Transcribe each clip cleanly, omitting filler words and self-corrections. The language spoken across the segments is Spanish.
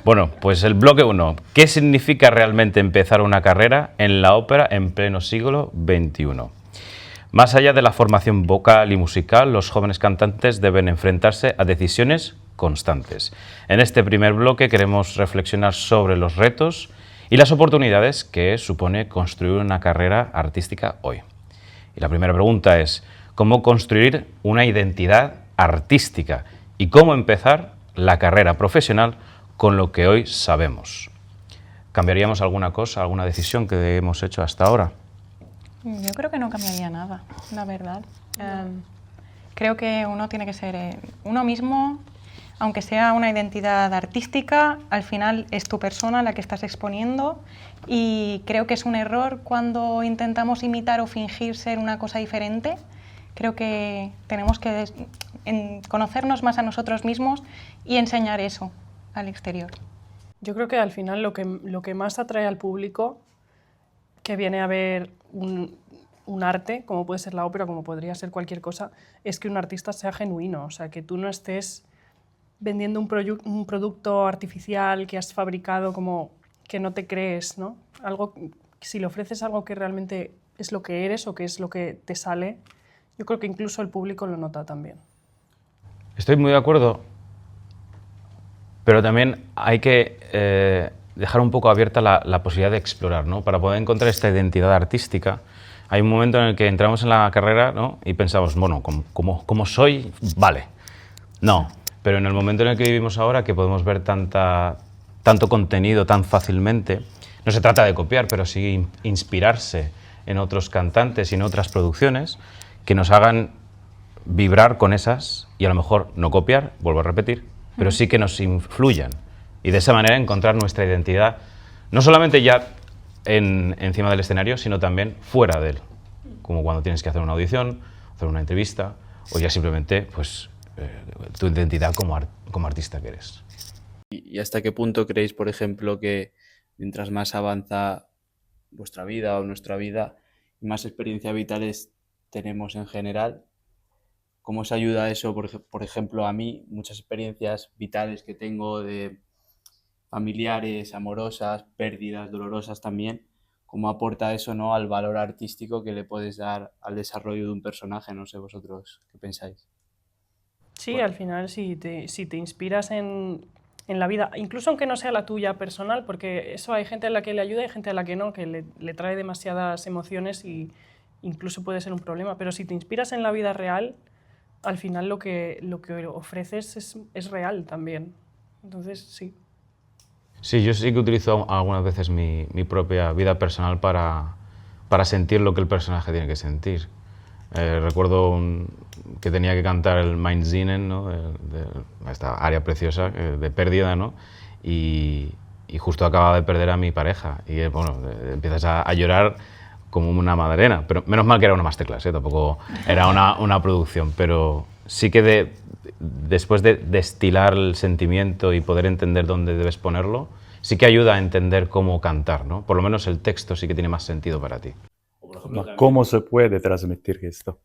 Bueno, pues el bloque 1. ¿Qué significa realmente empezar una carrera en la ópera en pleno siglo XXI? Más allá de la formación vocal y musical, los jóvenes cantantes deben enfrentarse a decisiones constantes. En este primer bloque queremos reflexionar sobre los retos y las oportunidades que supone construir una carrera artística hoy. Y la primera pregunta es, ¿cómo construir una identidad artística y cómo empezar la carrera profesional con lo que hoy sabemos? ¿Cambiaríamos alguna cosa, alguna decisión que hemos hecho hasta ahora? Yo creo que no cambiaría nada, la verdad. Creo que uno tiene que ser uno mismo, aunque sea una identidad artística, al final es tu persona la que estás exponiendo, y creo que es un error cuando intentamos imitar o fingir ser una cosa diferente. Creo que tenemos que conocernos más a nosotros mismos y enseñar eso al exterior. Yo creo que al final lo que más atrae al público que viene a ver un arte, como puede ser la ópera, como podría ser cualquier cosa, es que un artista sea genuino, o sea, que tú no estés vendiendo un producto artificial que has fabricado como que no te crees, ¿no? Algo, si le ofreces algo que realmente es lo que eres o que es lo que te sale, yo creo que incluso el público lo nota también. Estoy muy de acuerdo, pero también hay que dejar un poco abierta la posibilidad de explorar, ¿no? Para poder encontrar esta identidad artística. Hay un momento en el que entramos en la carrera, ¿no? Y pensamos, bueno, como soy, vale. No, pero en el momento en el que vivimos ahora, que podemos ver tanto contenido tan fácilmente, no se trata de copiar, pero sí inspirarse en otros cantantes y en otras producciones que nos hagan vibrar con esas y a lo mejor no copiar, vuelvo a repetir, pero sí que nos influyan y de esa manera encontrar nuestra identidad, no solamente ya encima del escenario, sino también fuera de él, como cuando tienes que hacer una audición, hacer una entrevista o ya simplemente pues, tu identidad como artista que eres. ¿Y hasta qué punto creéis, por ejemplo, que mientras más avanza vuestra vida o nuestra vida, más experiencias vitales tenemos en general? ¿Cómo os ayuda eso, por ejemplo, a mí, muchas experiencias vitales que tengo de familiares, amorosas, pérdidas dolorosas también? ¿Cómo aporta eso, ¿no?, al valor artístico que le puedes dar al desarrollo de un personaje? No sé vosotros qué pensáis. Sí, al final si te inspiras en la vida, incluso aunque no sea la tuya personal, porque eso hay gente a la que le ayuda y gente a la que no, que le trae demasiadas emociones y incluso puede ser un problema, pero si te inspiras en la vida real, al final lo que ofreces es real también. Entonces, sí. Sí, yo sí que utilizo algunas veces mi propia vida personal para sentir lo que el personaje tiene que sentir. Recuerdo que tenía que cantar el Mindsinen, ¿no? de esta área preciosa de pérdida, ¿no? Y justo acababa de perder a mi pareja y bueno, empiezas a llorar como una madalena, pero menos mal que era una masterclass, tampoco era una producción, pero sí que después de destilar el sentimiento y poder entender dónde debes ponerlo, sí que ayuda a entender cómo cantar, ¿no? Por lo menos el texto sí que tiene más sentido para ti. Ma ¿cómo se puede transmitir esto?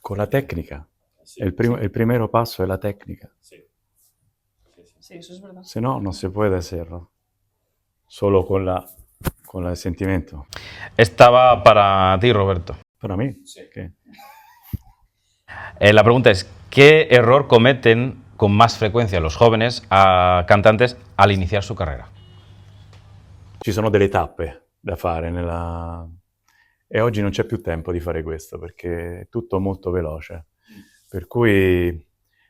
Con la técnica. Sí, el primero paso es la técnica. Sí, eso es verdad. Si no, no se puede hacerlo. Solo con el sentimiento. Estaba para ti, Roberto. Para mí. Sí. ¿Qué? La pregunta es, ¿qué error cometen con más frecuencia los jóvenes cantantes al iniciar su carrera? Ci sono delle tappe da fare e oggi non c'è più tempo di fare questo perché è tutto molto veloce. Per cui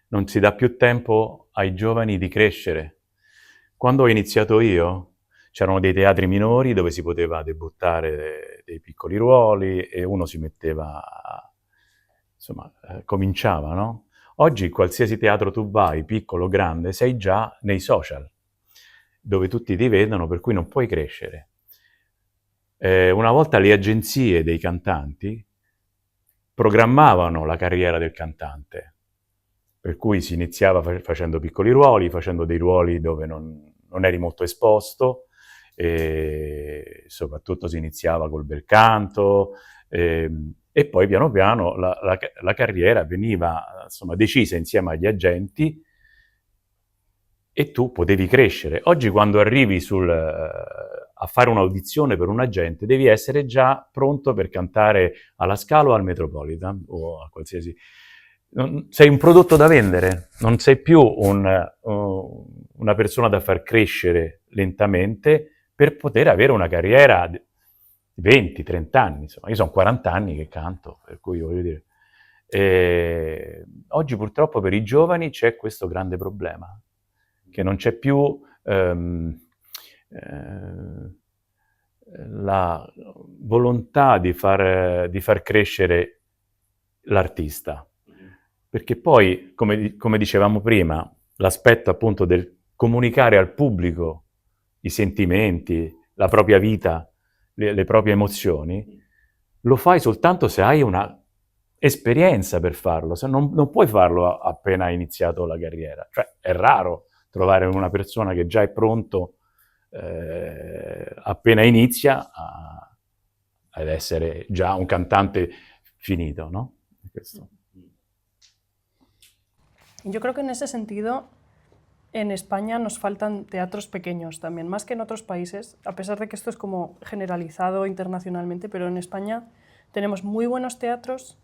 non si dà più tempo ai giovani di crescere. Quando ho iniziato io c'erano dei teatri minori dove si poteva debuttare dei piccoli ruoli e uno si metteva, insomma, cominciava, no? Oggi qualsiasi teatro tu vai, piccolo o grande, sei già nei social, dove tutti ti vedono, per cui non puoi crescere. Una volta le agenzie dei cantanti programmavano la carriera del cantante, per cui si iniziava facendo piccoli ruoli, facendo dei ruoli dove non eri molto esposto, e soprattutto si iniziava col bel canto, e poi piano piano la carriera veniva, insomma, decisa insieme agli agenti e tu potevi crescere. Oggi quando arrivi a fare un'audizione per un agente devi essere già pronto per cantare alla Scala o al Metropolitan o a qualsiasi... Sei un prodotto da vendere, non sei più una persona da far crescere lentamente per poter avere una carriera di 20-30 anni. Insomma, io sono 40 anni che canto, per cui voglio dire... oggi purtroppo per i giovani c'è questo grande problema, che non c'è più la volontà di far crescere l'artista. Perché poi, come dicevamo prima, l'aspetto appunto del comunicare al pubblico i sentimenti, la propria vita, le proprie emozioni, lo fai soltanto se hai una esperienza per farlo, se non puoi farlo appena hai iniziato la carriera. Cioè, è raro trovare una persona che già è pronto appena inizia ad essere già un cantante finito, ¿no? Questo. Yo creo que en ese sentido en España nos faltan teatros pequeños también, más que en otros países, a pesar de que esto es como generalizado internacionalmente, pero en España tenemos muy buenos teatros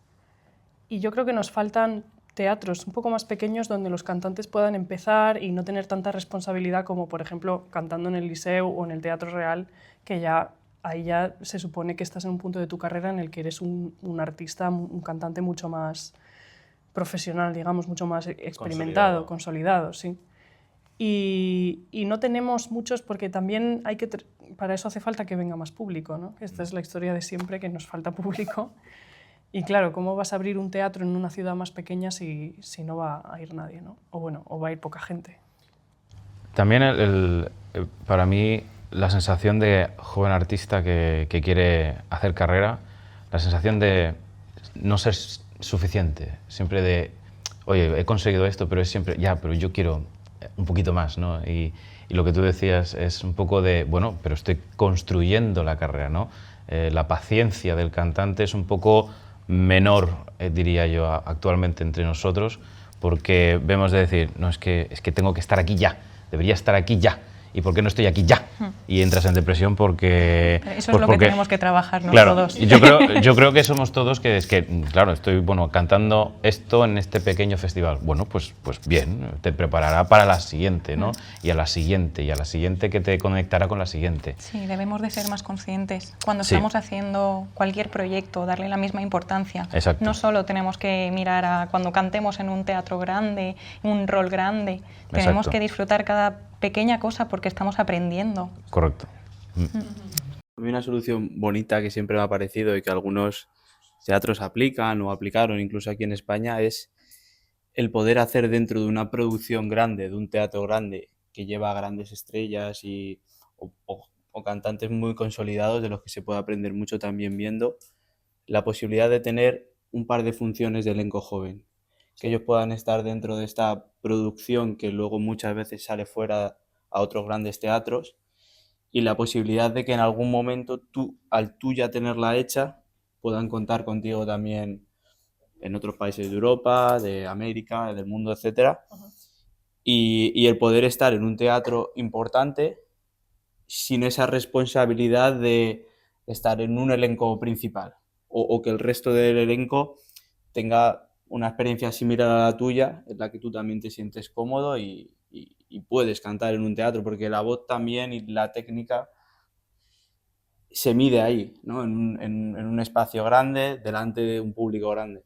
y yo creo que nos faltan teatros un poco más pequeños donde los cantantes puedan empezar y no tener tanta responsabilidad como, por ejemplo, cantando en el Liceu o en el Teatro Real, que ya ahí ya se supone que estás en un punto de tu carrera en el que eres un artista, un cantante mucho más profesional, digamos, mucho más experimentado, consolidado, sí. Y no tenemos muchos porque también hay que, para eso hace falta que venga más público, ¿no? Esta es la historia de siempre, que nos falta público. Y claro, ¿cómo vas a abrir un teatro en una ciudad más pequeña si no va a ir nadie, ¿no? O bueno, o va a ir poca gente. También para mí la sensación de joven artista que quiere hacer carrera, la sensación de no ser suficiente, siempre de, oye, he conseguido esto, pero es siempre, ya, pero yo quiero un poquito más, ¿no? Y lo que tú decías es un poco de, bueno, pero estoy construyendo la carrera, ¿no? La paciencia del cantante es un poco menor, diría yo, actualmente entre nosotros, porque vemos de decir, no, es que tengo que estar aquí ya, debería estar aquí ya, ¿y por qué no estoy aquí ya? Y entras en depresión porque... Eso es lo que tenemos que trabajar, ¿no? Claro, Todos. Yo creo que somos todos que claro, estoy cantando esto en este pequeño festival. Bueno, pues bien, te preparará para la siguiente, ¿no? Y a la siguiente que te conectará con la siguiente. Sí, debemos de ser más conscientes. Cuando Sí. estamos haciendo cualquier proyecto, darle la misma importancia. Exacto. No solo tenemos que mirar a cuando cantemos en un teatro grande, un rol grande. Tenemos Exacto. que disfrutar cada pequeña cosa porque estamos aprendiendo. Correcto. A mí una solución bonita que siempre me ha parecido y que algunos teatros aplican o aplicaron incluso aquí en España es el poder hacer dentro de una producción grande, de un teatro grande que lleva a grandes estrellas o cantantes muy consolidados de los que se puede aprender mucho también viendo, la posibilidad de tener un par de funciones de elenco joven, que ellos puedan estar dentro de esta producción que luego muchas veces sale fuera a otros grandes teatros, y la posibilidad de que en algún momento al tú ya tenerla hecha, puedan contar contigo también en otros países de Europa, de América, del mundo, etc. Y el poder estar en un teatro importante sin esa responsabilidad de estar en un elenco principal o que el resto del elenco tenga una experiencia similar a la tuya, en la que tú también te sientes cómodo y puedes cantar en un teatro, porque la voz también y la técnica se mide ahí, ¿no? En un espacio grande, delante de un público grande.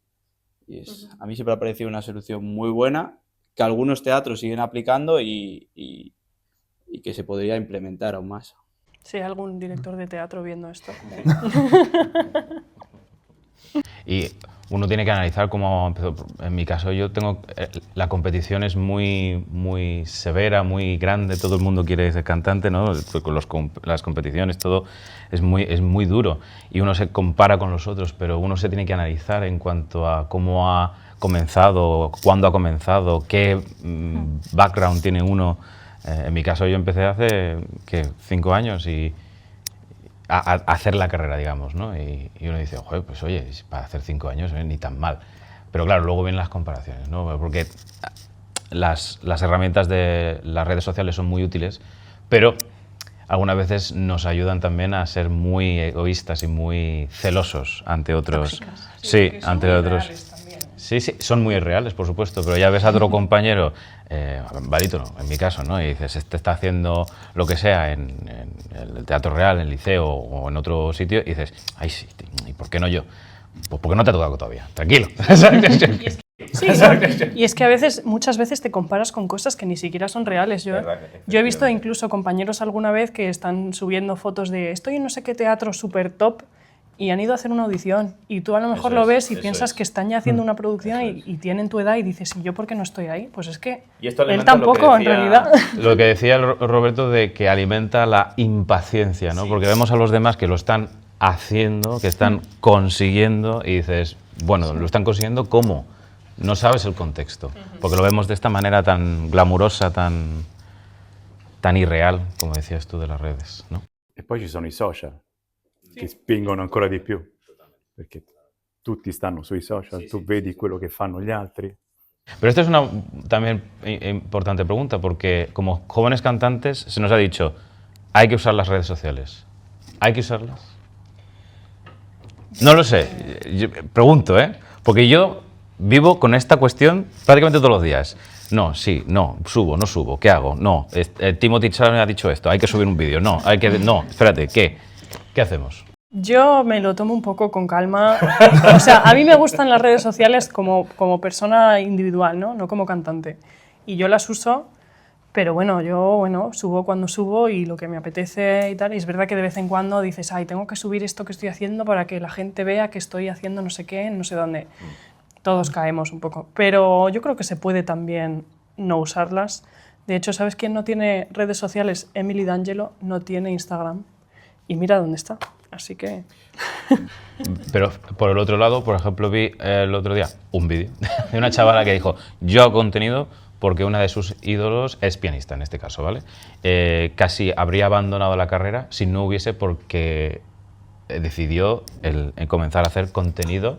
Y a mí siempre me ha parecido una solución muy buena, que algunos teatros siguen aplicando y que se podría implementar aún más. Si hay algún director de teatro viendo esto. Y uno tiene que analizar cómo empezó. En mi caso, la competición es muy, muy severa, muy grande. Todo el mundo quiere ser cantante, ¿no? Con las competiciones, todo es muy duro. Y uno se compara con los otros, pero uno se tiene que analizar en cuanto a cómo ha comenzado, cuándo ha comenzado, qué background tiene uno. En mi caso, yo empecé hace 5 años y a hacer la carrera, digamos, ¿no? Y uno dice, joder, pues oye, para hacer 5 años ni tan mal. Pero claro, luego vienen las comparaciones, ¿no? Porque las herramientas de las redes sociales son muy útiles, pero algunas veces nos ayudan también a ser muy egoístas y muy celosos ante otros. Tóxicas. Sí, porque son ante muy otros. reales también. Sí, sí, son muy reales, por supuesto, pero ya ves a otro compañero, barítono, en mi caso, ¿no? Y dices, este está haciendo lo que sea en el Teatro Real, en el Liceo o en otro sitio, y dices, ay, sí, ¿y por qué no yo? Pues porque no te ha tocado todavía, tranquilo. Sí, no, y es que a veces, muchas veces te comparas con cosas que ni siquiera son reales. Yo he visto incluso compañeros alguna vez que están subiendo fotos de estoy en no sé qué teatro súper top y han ido a hacer una audición y tú a lo mejor Eso lo es, ves y eso piensas es. que están ya haciendo una producción y tienen tu edad y dices, ¿y yo por qué no estoy ahí? Pues es que Y esto él alimenta lo que tampoco, en decía- realidad. Lo que decía Roberto de que alimenta la impaciencia, ¿no? Porque vemos a los demás que lo están haciendo, que están consiguiendo y dices, bueno, lo están consiguiendo ¿cómo? No sabes el contexto, porque lo vemos de esta manera tan glamurosa, tan irreal, como decías tú, de las redes, ¿no? E poi ci sono i social che spingono ancora di più, perché tutti stanno sui social, tu vedi quello che fanno gli altri. Pero esta es una también importante pregunta, porque como jóvenes cantantes se nos ha dicho, hay que usar las redes sociales. ¿Hay que usarlas? No lo sé, yo pregunto, ¿eh? Porque yo vivo con esta cuestión prácticamente todos los días. No, sí, no, subo, no subo, ¿qué hago? No, Timothy Chalamet ha dicho esto, hay que subir un vídeo, no, no, espérate, ¿qué? ¿Qué hacemos? Yo me lo tomo un poco con calma. O sea, a mí me gustan las redes sociales como persona individual, ¿no? No como cantante. Y yo las uso, pero bueno, yo subo cuando subo y lo que me apetece y tal. Y es verdad que de vez en cuando dices, ay, tengo que subir esto que estoy haciendo para que la gente vea que estoy haciendo no sé qué, en no sé dónde. Todos caemos un poco. Pero yo creo que se puede también no usarlas. De hecho, ¿sabes quién no tiene redes sociales? Emily D'Angelo no tiene Instagram. Y mira dónde está. Así que... Pero por el otro lado, por ejemplo, vi el otro día un vídeo de una chavala que dijo, yo hago contenido porque una de sus ídolos es pianista, en este caso, ¿vale? Casi habría abandonado la carrera si no hubiese porque decidió comenzar a hacer contenido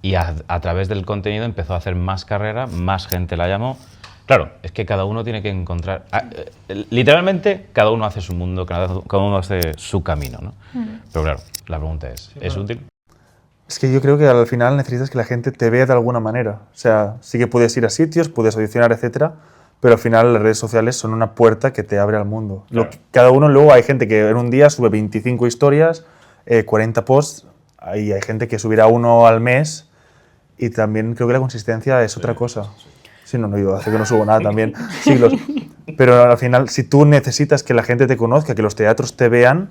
y a través del contenido empezó a hacer más carrera, más gente la llamó. Claro, es que cada uno tiene que encontrar... literalmente, cada uno hace su mundo, cada uno hace su camino, ¿no? Pero claro, la pregunta ¿es útil? Es que yo creo que al final necesitas que la gente te vea de alguna manera. O sea, sí que puedes ir a sitios, puedes audicionar, etcétera, pero al final las redes sociales son una puerta que te abre al mundo. Claro. Cada uno, luego hay gente que en un día sube 25 historias, 40 posts, y hay gente que subirá uno al mes, y también creo que la consistencia es otra cosa. Sí, no, yo hace que no subo nada también, siglos. Pero al final, si tú necesitas que la gente te conozca, que los teatros te vean,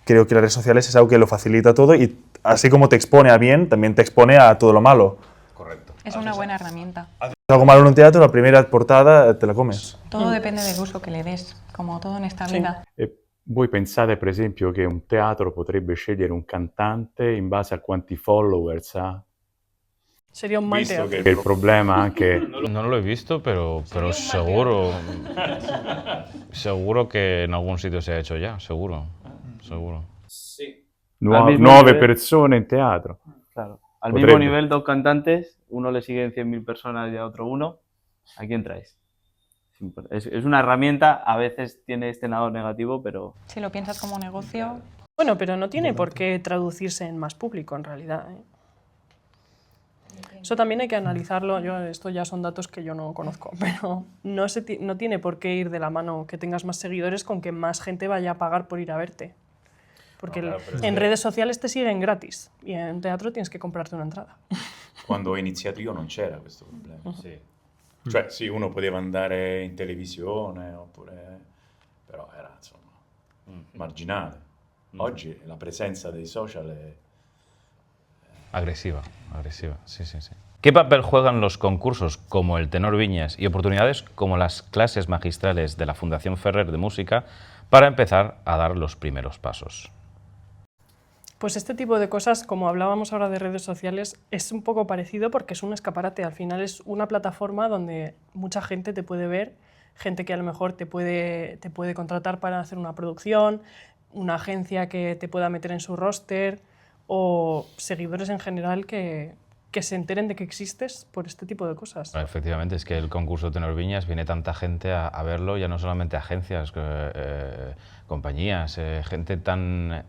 creo que las redes sociales es algo que lo facilita todo y así como te expone a bien, también te expone a todo lo malo. Correcto. Es una buena herramienta. Algo malo en un teatro, la primera portada te la comes. Todo depende del uso que le des, como todo en esta vida. E voi pensate, per esempio, che un teatro potrebbe scegliere un cantante in base a quanti followers ha? Sería un mal Visto teatro. che il problema anche... No lo he visto, pero seguro, seguro que en algún sitio se ha hecho ya, seguro, seguro. Sí. Al mismo nuove nivel. persone in teatro. Claro. Al Potrebbe. mismo nivel, dos cantantes, uno le siguen 100.000 personas y a otro uno. ¿A quién traes? Es una herramienta, a veces tiene este lado negativo, pero Si lo piensas como negocio, Bueno, pero no tiene por qué traducirse en más público, en realidad, ¿eh? Eso también hay que analizarlo. Esto ya son datos que yo no conozco, pero no tiene por qué ir de la mano que tengas más seguidores con que más gente vaya a pagar por ir a verte. Porque en redes sociales te siguen gratis y en teatro tienes que comprarte una entrada. Quando ho iniziato io non c'era questo problema. Sì. Cioè, sì, uno poteva andare in televisione, oppure... però era, insomma, marginale. Oggi la presenza dei social è... Agresiva, sí, sí, sí. ¿Qué papel juegan los concursos como el Tenor Viñas y oportunidades como las clases magistrales de la Fundación Ferrer de Música para empezar a dar los primeros pasos? Pues este tipo de cosas, como hablábamos ahora de redes sociales, es un poco parecido porque es un escaparate. Al final es una plataforma donde mucha gente te puede ver, gente que a lo mejor te puede contratar para hacer una producción, una agencia que te pueda meter en su roster o seguidores en general que que se enteren de que existes por este tipo de cosas. Bueno, efectivamente, es que el concurso Tenor Viñas viene tanta gente a verlo, ya no solamente agencias, compañías, gente tan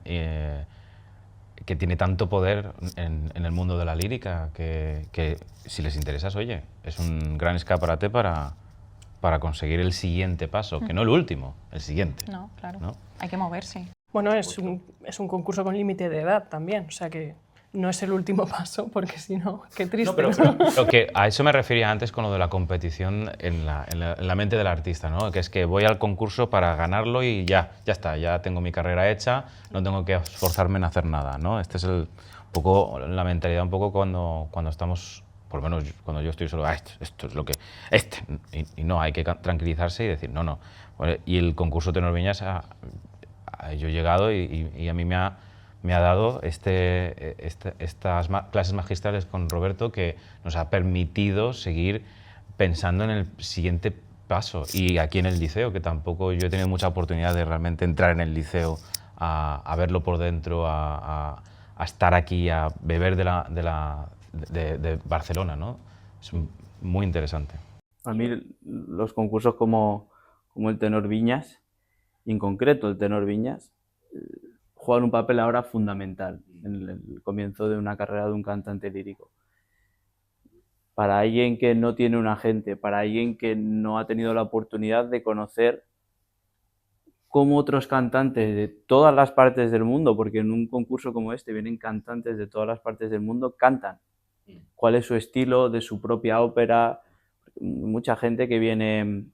que tiene tanto poder en el mundo de la lírica que si les interesas, oye, es un gran escaparate para conseguir el siguiente paso, que no el último, el siguiente. No, claro. ¿No? Hay que moverse. Bueno, es un concurso con límite de edad también, o sea que no es el último paso, porque si no, qué triste. No, pero lo que a eso me refería antes con lo de la competición en la mente del artista, ¿no? Que es que voy al concurso para ganarlo y ya está, ya tengo mi carrera hecha, no tengo que esforzarme en hacer nada, ¿no? Este es un poco la mentalidad un poco cuando estamos, por lo menos cuando yo estoy solo, esto es lo que... Y no, hay que tranquilizarse y decir, no. Y el concurso Tenor Viñas, yo he llegado y a mí me ha dado estas clases magistrales con Roberto que nos ha permitido seguir pensando en el siguiente paso. Y aquí en el liceo, que tampoco yo he tenido mucha oportunidad de realmente entrar en el liceo a verlo por dentro, a estar aquí, a beber de Barcelona, ¿no? Es muy interesante. A mí los concursos como el Tenor Viñas, y en concreto el Tenor Viñas, juegan un papel ahora fundamental en el comienzo de una carrera de un cantante lírico. Para alguien que no tiene un agente, para alguien que no ha tenido la oportunidad de conocer cómo otros cantantes de todas las partes del mundo, porque en un concurso como este vienen cantantes de todas las partes del mundo, cantan. ¿Cuál es su estilo de su propia ópera? Mucha gente que viene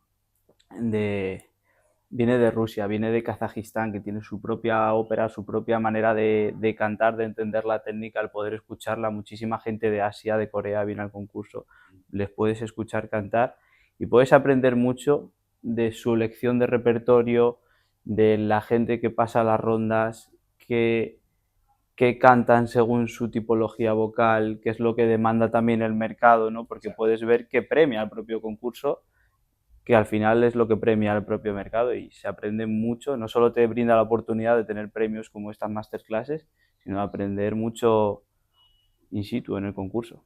de Rusia, viene de Kazajistán, que tiene su propia ópera, su propia manera de cantar, de entender la técnica, al poder escucharla. Muchísima gente de Asia, de Corea viene al concurso. Les puedes escuchar cantar y puedes aprender mucho de su lección de repertorio, de la gente que pasa las rondas, que cantan según su tipología vocal, que es lo que demanda también el mercado, ¿no? Porque puedes ver que premia el propio concurso, que al final es lo que premia el propio mercado, y se aprende mucho. No solo te brinda la oportunidad de tener premios como estas masterclasses, sino de aprender mucho in situ en el concurso.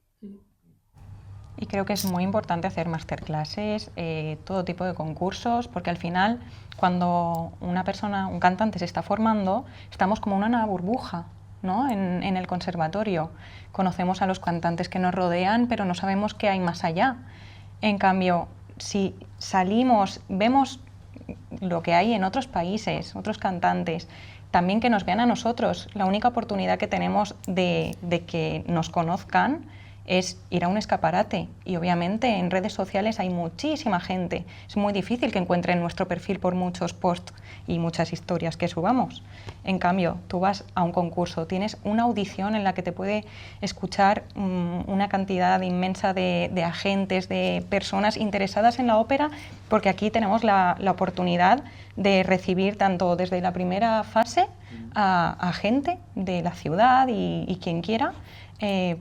Y creo que es muy importante hacer masterclasses, todo tipo de concursos, porque al final, cuando una persona, un cantante se está formando, estamos como en una burbuja, ¿no? En el conservatorio. Conocemos a los cantantes que nos rodean, pero no sabemos qué hay más allá. En cambio, si salimos, vemos lo que hay en otros países, otros cantantes, también que nos vean a nosotros, la única oportunidad que tenemos de que nos conozcan es ir a un escaparate, y obviamente en redes sociales hay muchísima gente, es muy difícil que encuentren nuestro perfil por muchos posts y muchas historias que subamos. En cambio, tú vas a un concurso, tienes una audición en la que te puede escuchar una cantidad inmensa de agentes, de personas interesadas en la ópera, porque aquí tenemos la oportunidad de recibir tanto desde la primera fase a gente de la ciudad y quien quiera,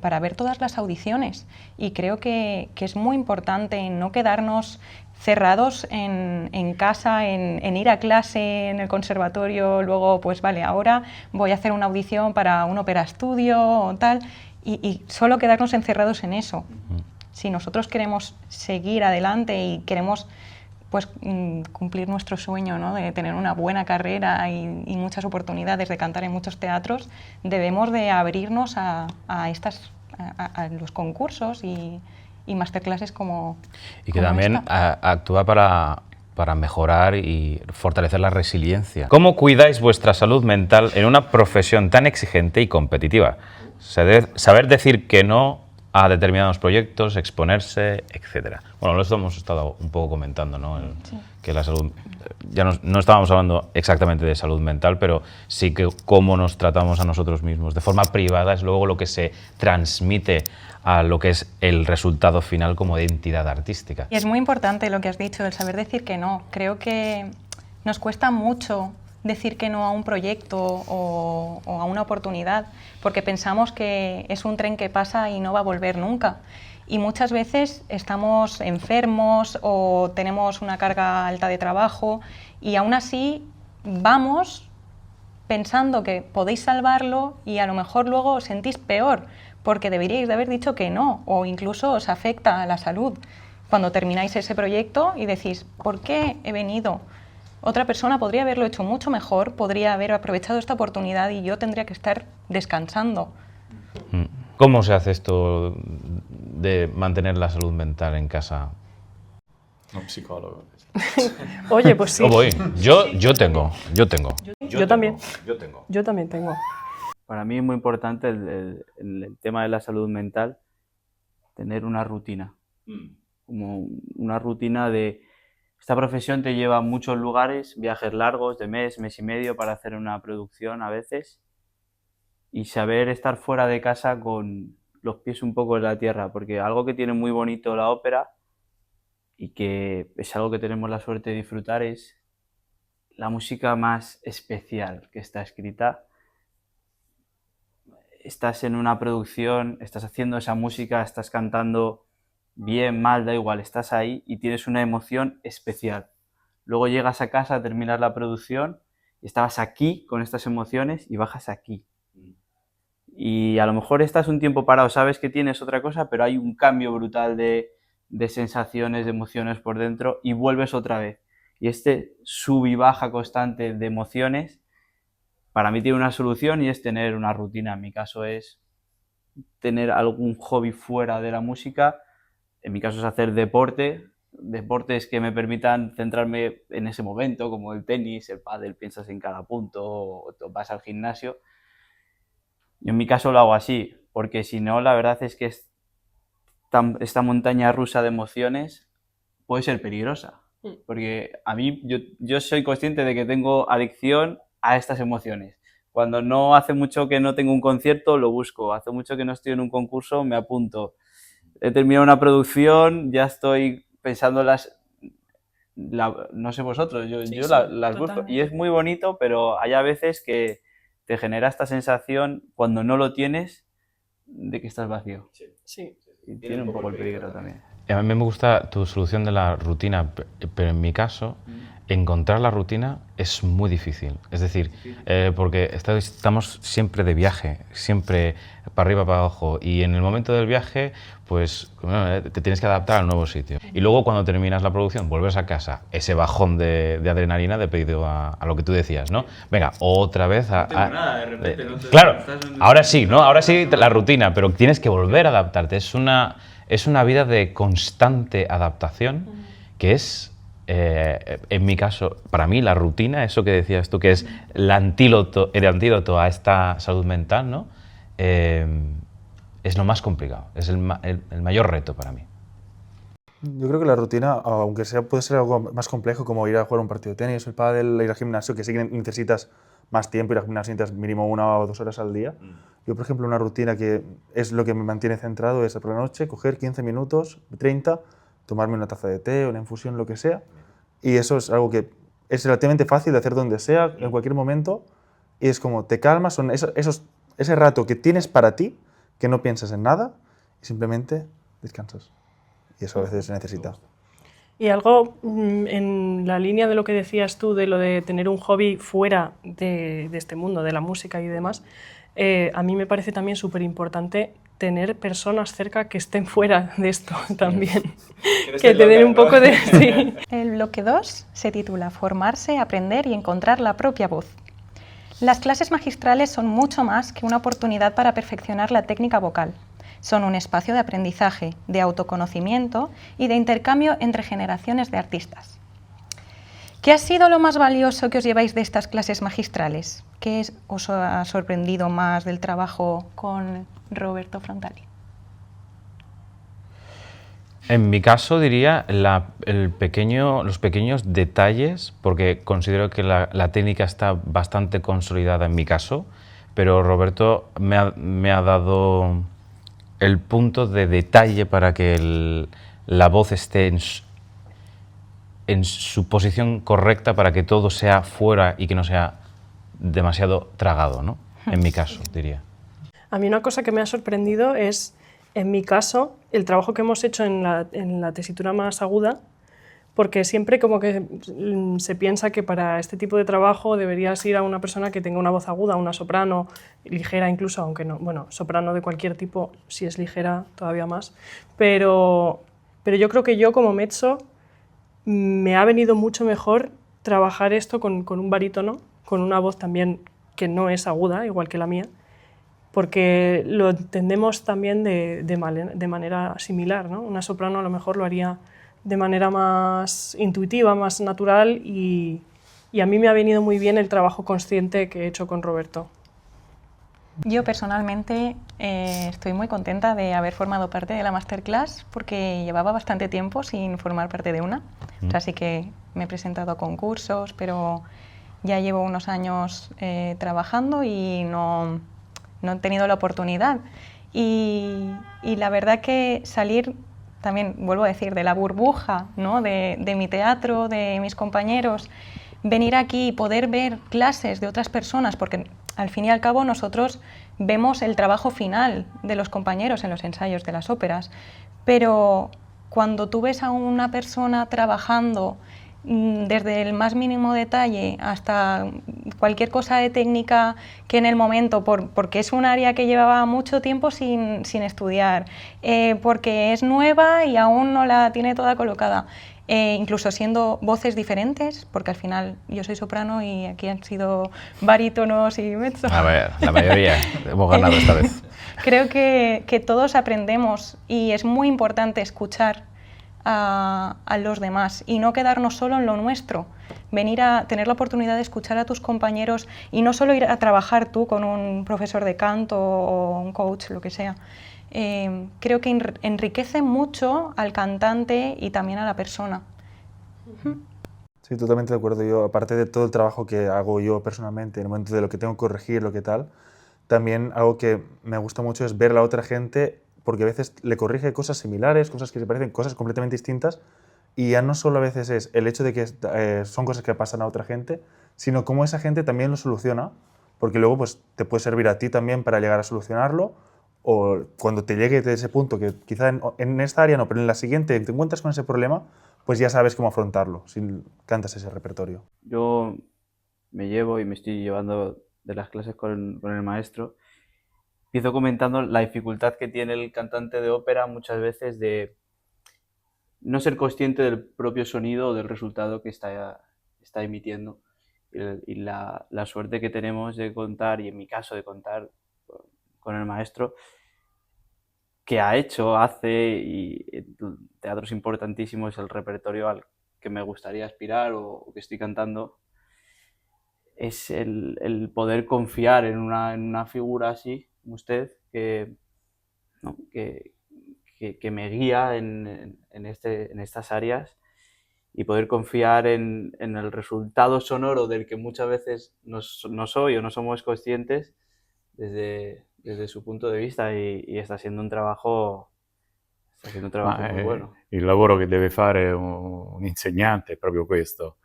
para ver todas las audiciones. Y creo que es muy importante no quedarnos cerrados en casa, en ir a clase en el conservatorio, luego pues vale, ahora voy a hacer una audición para un ópera estudio o tal, y solo quedarnos encerrados en eso. Si nosotros queremos seguir adelante y queremos pues cumplir nuestro sueño, ¿no? De tener una buena carrera y muchas oportunidades de cantar en muchos teatros, debemos de abrirnos a los concursos y masterclasses como y que también actúa para mejorar y fortalecer la resiliencia. ¿Cómo cuidáis vuestra salud mental en una profesión tan exigente y competitiva? Saber decir que no a determinados proyectos, exponerse, etcétera. Bueno, lo hemos estado un poco comentando, ¿no? Sí. Que la salud, ya no estábamos hablando exactamente de salud mental, pero sí que cómo nos tratamos a nosotros mismos de forma privada es luego lo que se transmite a lo que es el resultado final como identidad artística. Y es muy importante lo que has dicho, el saber decir que no. Creo que nos cuesta mucho decir que no a un proyecto o a una oportunidad, porque pensamos que es un tren que pasa y no va a volver nunca. Y muchas veces estamos enfermos o tenemos una carga alta de trabajo y aún así vamos pensando que podéis salvarlo y a lo mejor luego os sentís peor porque deberíais de haber dicho que no, o incluso os afecta a la salud. Cuando termináis ese proyecto y decís, ¿por qué he venido? Otra persona podría haberlo hecho mucho mejor, podría haber aprovechado esta oportunidad y yo tendría que estar descansando. ¿Cómo se hace esto de mantener la salud mental en casa? Un psicólogo. Oye, pues sí. Yo voy. Yo tengo. Yo también. Yo tengo. Yo también tengo. Para mí es muy importante el tema de la salud mental, tener una rutina. Como una rutina de... Esta profesión te lleva a muchos lugares, viajes largos de mes y medio para hacer una producción a veces, y saber estar fuera de casa con los pies un poco en la tierra, porque algo que tiene muy bonito la ópera y que es algo que tenemos la suerte de disfrutar es la música más especial que está escrita. Estás en una producción, estás haciendo esa música, estás cantando bien, mal, da igual, estás ahí y tienes una emoción especial. Luego llegas a casa, terminas la producción y estabas aquí con estas emociones y bajas aquí. Y a lo mejor estás un tiempo parado, sabes que tienes otra cosa, pero hay un cambio brutal de sensaciones, de emociones por dentro y vuelves otra vez. Y este sub y baja constante de emociones, para mí tiene una solución y es tener una rutina. En mi caso es tener algún hobby fuera de la música. En mi caso es hacer deporte, deportes que me permitan centrarme en ese momento, como el tenis, el pádel, piensas en cada punto, o vas al gimnasio. Yo en mi caso lo hago así, porque si no, la verdad es que esta montaña rusa de emociones puede ser peligrosa. Porque a mí, yo soy consciente de que tengo adicción a estas emociones. Cuando no hace mucho que no tengo un concierto, lo busco. Hace mucho que no estoy en un concurso, me apunto. He terminado una producción, ya estoy pensando no sé vosotros, yo las busco. Y es muy bonito, pero hay a veces que te genera esta sensación, cuando no lo tienes, de que estás vacío. Sí. Y tiene un poco el peligro también. A mí me gusta tu solución de la rutina, pero en mi caso, encontrar la rutina es muy difícil. Es decir, porque estamos siempre de viaje, siempre para arriba, para abajo, y en el momento del viaje, pues te tienes que adaptar al nuevo sitio. Y luego cuando terminas la producción, vuelves a casa, ese bajón de adrenalina debido a lo que tú decías, ¿no? Venga, otra vez claro, ahora sí, ¿no? Ahora sí la rutina, pero tienes que volver a adaptarte. Es una vida de constante adaptación que es, en mi caso, para mí la rutina, eso que decías tú, que es el antídoto a esta salud mental, ¿no? Es lo más complicado, es el mayor reto para mí. Yo creo que la rutina, aunque puede ser algo más complejo, como ir a jugar un partido de tenis, el pádel, ir al gimnasio, que sí que necesitas más tiempo, ir al gimnasio necesitas mínimo 1 o 2 horas al día. Yo, por ejemplo, una rutina que es lo que me mantiene centrado es por la noche coger 15 minutos, 30, tomarme una taza de té, una infusión, lo que sea. Y eso es algo que es relativamente fácil de hacer donde sea, en cualquier momento. Y es como te calmas, son ese rato que tienes para ti, que no piensas en nada y simplemente descansas. Y eso a veces se necesita. Y algo en la línea de lo que decías tú, de lo de tener un hobby fuera de este mundo, de la música y demás, a mí me parece también súper importante tener personas cerca que estén fuera de esto también, que te den un poco de... Sí. El bloque 2 se titula Formarse, aprender y encontrar la propia voz. Las clases magistrales son mucho más que una oportunidad para perfeccionar la técnica vocal. Son un espacio de aprendizaje, de autoconocimiento y de intercambio entre generaciones de artistas. ¿Qué ha sido lo más valioso que os lleváis de estas clases magistrales? ¿Qué os ha sorprendido más del trabajo con Roberto Frontali? En mi caso diría los pequeños detalles, porque considero que la técnica está bastante consolidada en mi caso, pero Roberto me ha dado el punto de detalle para que la voz esté en su posición correcta, para que todo sea fuera y que no sea demasiado tragado, ¿no? En mi caso, diría. A mí una cosa que me ha sorprendido es, en mi caso, el trabajo que hemos hecho en la tesitura más aguda, porque siempre como que se piensa que para este tipo de trabajo deberías ir a una persona que tenga una voz aguda, una soprano, ligera incluso, aunque no, bueno, soprano de cualquier tipo, si es ligera todavía más, pero yo creo que yo como mezzo me ha venido mucho mejor trabajar esto con un barítono, con una voz también que no es aguda, igual que la mía, porque lo entendemos también de manera similar, ¿no? Una soprano a lo mejor lo haría de manera más intuitiva, más natural, y a mí me ha venido muy bien el trabajo consciente que he hecho con Roberto. Yo personalmente estoy muy contenta de haber formado parte de la masterclass porque llevaba bastante tiempo sin formar parte de una. O sea, sí que me he presentado a concursos, pero ya llevo unos años trabajando y no he tenido la oportunidad. Y la verdad que salir, también vuelvo a decir, de la burbuja, ¿no? de mi teatro, de mis compañeros, venir aquí y poder ver clases de otras personas, porque al fin y al cabo nosotros vemos el trabajo final de los compañeros en los ensayos de las óperas, pero cuando tú ves a una persona trabajando desde el más mínimo detalle hasta cualquier cosa de técnica que en el momento, porque es un área que llevaba mucho tiempo sin estudiar, porque es nueva y aún no la tiene toda colocada, incluso siendo voces diferentes, porque al final yo soy soprano y aquí han sido barítonos y mezzo. A ver, la mayoría hemos ganado esta vez. Creo que todos aprendemos y es muy importante escuchar a los demás y no quedarnos solo en lo nuestro, venir a tener la oportunidad de escuchar a tus compañeros y no solo ir a trabajar tú con un profesor de canto o un coach, lo que sea. Creo que enriquece mucho al cantante y también a la persona. Sí, totalmente de acuerdo. Yo, aparte de todo el trabajo que hago yo personalmente, en el momento de lo que tengo que corregir, lo que tal, también algo que me gusta mucho es ver a la otra gente, porque a veces le corrige cosas similares, cosas que se parecen, cosas completamente distintas, y ya no solo a veces es el hecho de que son cosas que pasan a otra gente, sino cómo esa gente también lo soluciona, porque luego pues, te puede servir a ti también para llegar a solucionarlo, o cuando te llegue a ese punto, que quizá en esta área no, pero en la siguiente te encuentras con ese problema, pues ya sabes cómo afrontarlo, si cantas ese repertorio. Yo me llevo y me estoy llevando de las clases con el maestro. Empiezo comentando la dificultad que tiene el cantante de ópera muchas veces de no ser consciente del propio sonido o del resultado que está emitiendo. Y la suerte que tenemos de contar, y en mi caso de contar con el maestro, que ha hecho, hace, y teatros importantísimos, el repertorio al que me gustaría aspirar o que estoy cantando, es el poder confiar en una figura así, como usted, ¿no? que me guía en estas áreas, y poder confiar en el resultado sonoro del que muchas veces no soy o no somos conscientes desde su punto de vista, y está siendo un trabajo muy bueno. Il lavoro che deve fare un insegnante è proprio questo.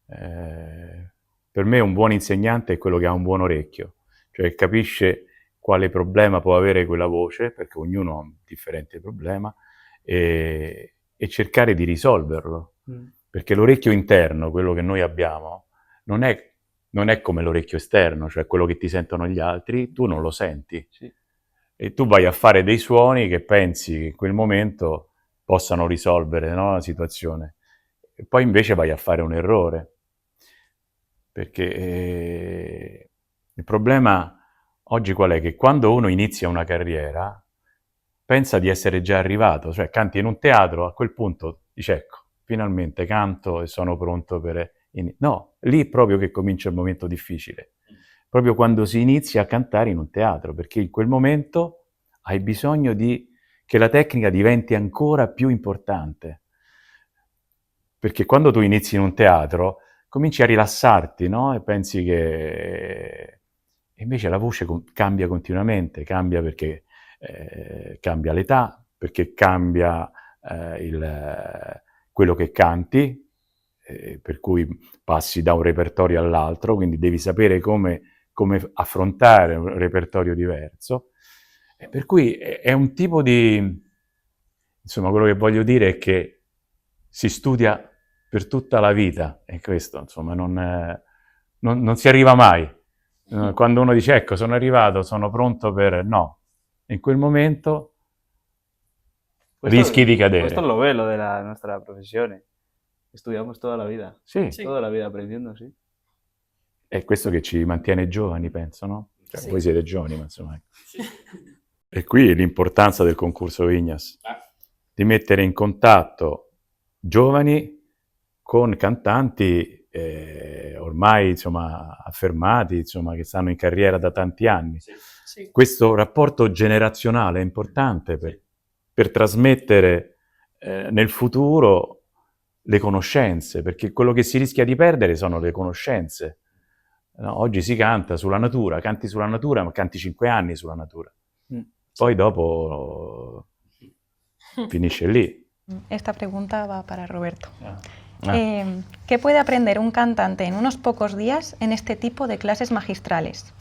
Per me un buon insegnante è quello che ha un buon orecchio, cioè capisce quale problema può avere quella voce, perché ognuno ha un differente problema, e cercare di risolverlo. Perché l'orecchio interno, quello che noi abbiamo, non è come l'orecchio esterno, cioè quello che ti sentono gli altri, tu non lo senti. Sì. E tu vai a fare dei suoni che pensi che in quel momento possano risolvere, no, la situazione. E poi invece vai a fare un errore. Perché il problema oggi qual è? Che quando uno inizia una carriera pensa di essere già arrivato, cioè canti in un teatro, a quel punto dici ecco, finalmente canto e sono pronto per... No, lì è proprio che comincia il momento difficile, proprio quando si inizia a cantare in un teatro, perché in quel momento hai bisogno che la tecnica diventi ancora più importante. Perché quando tu inizi in un teatro cominci a rilassarti, no? E pensi che... E invece la voce cambia continuamente, cambia perché cambia l'età, perché cambia quello che canti, per cui passi da un repertorio all'altro, quindi devi sapere come affrontare un repertorio diverso. Per cui è un tipo di... Insomma, quello che voglio dire è che si studia per tutta la vita, e questo insomma non si arriva mai. Quando uno dice ecco sono arrivato, sono pronto per... no, in quel momento rischi di cadere. Questo è lo bello della nostra professione. Studiamo tutta la vita. Sì, Sì. Tutta la vita aprendiendo, sì. è questo che ci mantiene giovani, penso, no? Cioè, Sì. voi siete giovani, ma insomma... ecco. E qui l'importanza del concorso Vignas, di mettere in contatto giovani con cantanti ormai insomma, affermati, insomma, che stanno in carriera da tanti anni. Sì. Questo rapporto generazionale è importante per trasmettere nel futuro le conoscenze, perché quello che si rischia di perdere sono le conoscenze. No, oggi si canta sulla natura, canti sulla natura, ma canti 5 anni sulla natura. Poi dopo finisce lì. Esta pregunta va para Roberto. Ah. ¿Qué puede aprender un cantante en unos pocos días en este tipo de clases magistrales?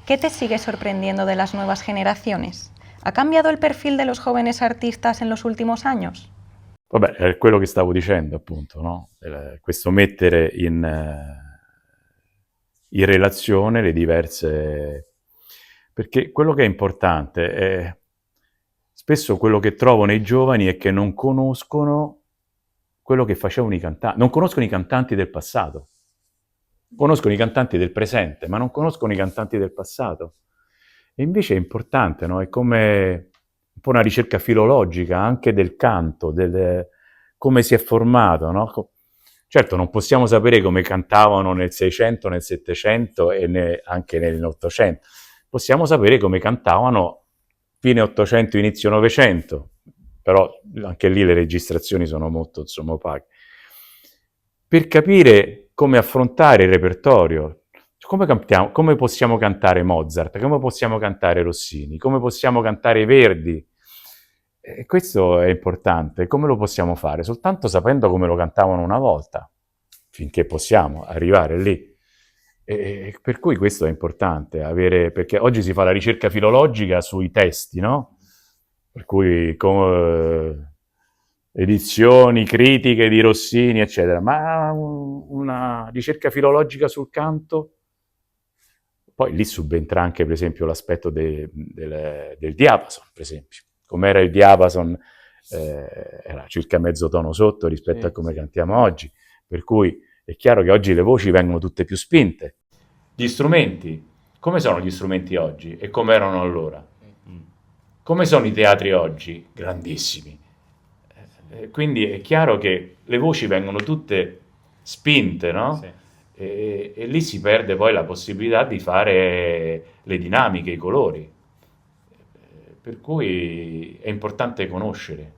¿Qué te sigue sorprendiendo de las nuevas generaciones? ¿Ha cambiado el perfil de los jóvenes artistas en los últimos años? Vabbè, è quello che stavo dicendo, appunto, no? Questo mettere in relazione le diverse... Perché quello che è importante è... Spesso quello che trovo nei giovani è che non conoscono quello che facevano i cantanti, non conoscono i cantanti del passato, conoscono i cantanti del presente, ma non conoscono i cantanti del passato. E invece è importante, no? È come un po' una ricerca filologica anche del canto, come si è formato, no? Certo, non possiamo sapere come cantavano nel 600, nel 700 e anche nell'Ottocento. Possiamo sapere come cantavano fine 800, inizio 900, però anche lì le registrazioni sono molto, insomma, opache. Per capire come affrontare il repertorio, come possiamo cantare Mozart, come possiamo cantare Rossini, come possiamo cantare Verdi. E questo è importante. Come lo possiamo fare? Soltanto sapendo come lo cantavano una volta, finché possiamo arrivare lì. E per cui questo è importante, perché oggi si fa la ricerca filologica sui testi, no? Per cui edizioni, critiche di Rossini, eccetera, ma una ricerca filologica sul canto, poi lì subentra anche, per esempio, l'aspetto del diapason, per esempio. Com'era il diapason, era circa mezzo tono sotto rispetto a come cantiamo oggi, per cui è chiaro che oggi le voci vengono tutte più spinte. Gli strumenti, come sono gli strumenti oggi e come erano allora? Come sono i teatri oggi? Grandissimi. Quindi è chiaro che le voci vengono tutte spinte, no? Sì. E lì si perde poi la possibilità di fare le dinamiche, i colori. Per cui è importante conoscere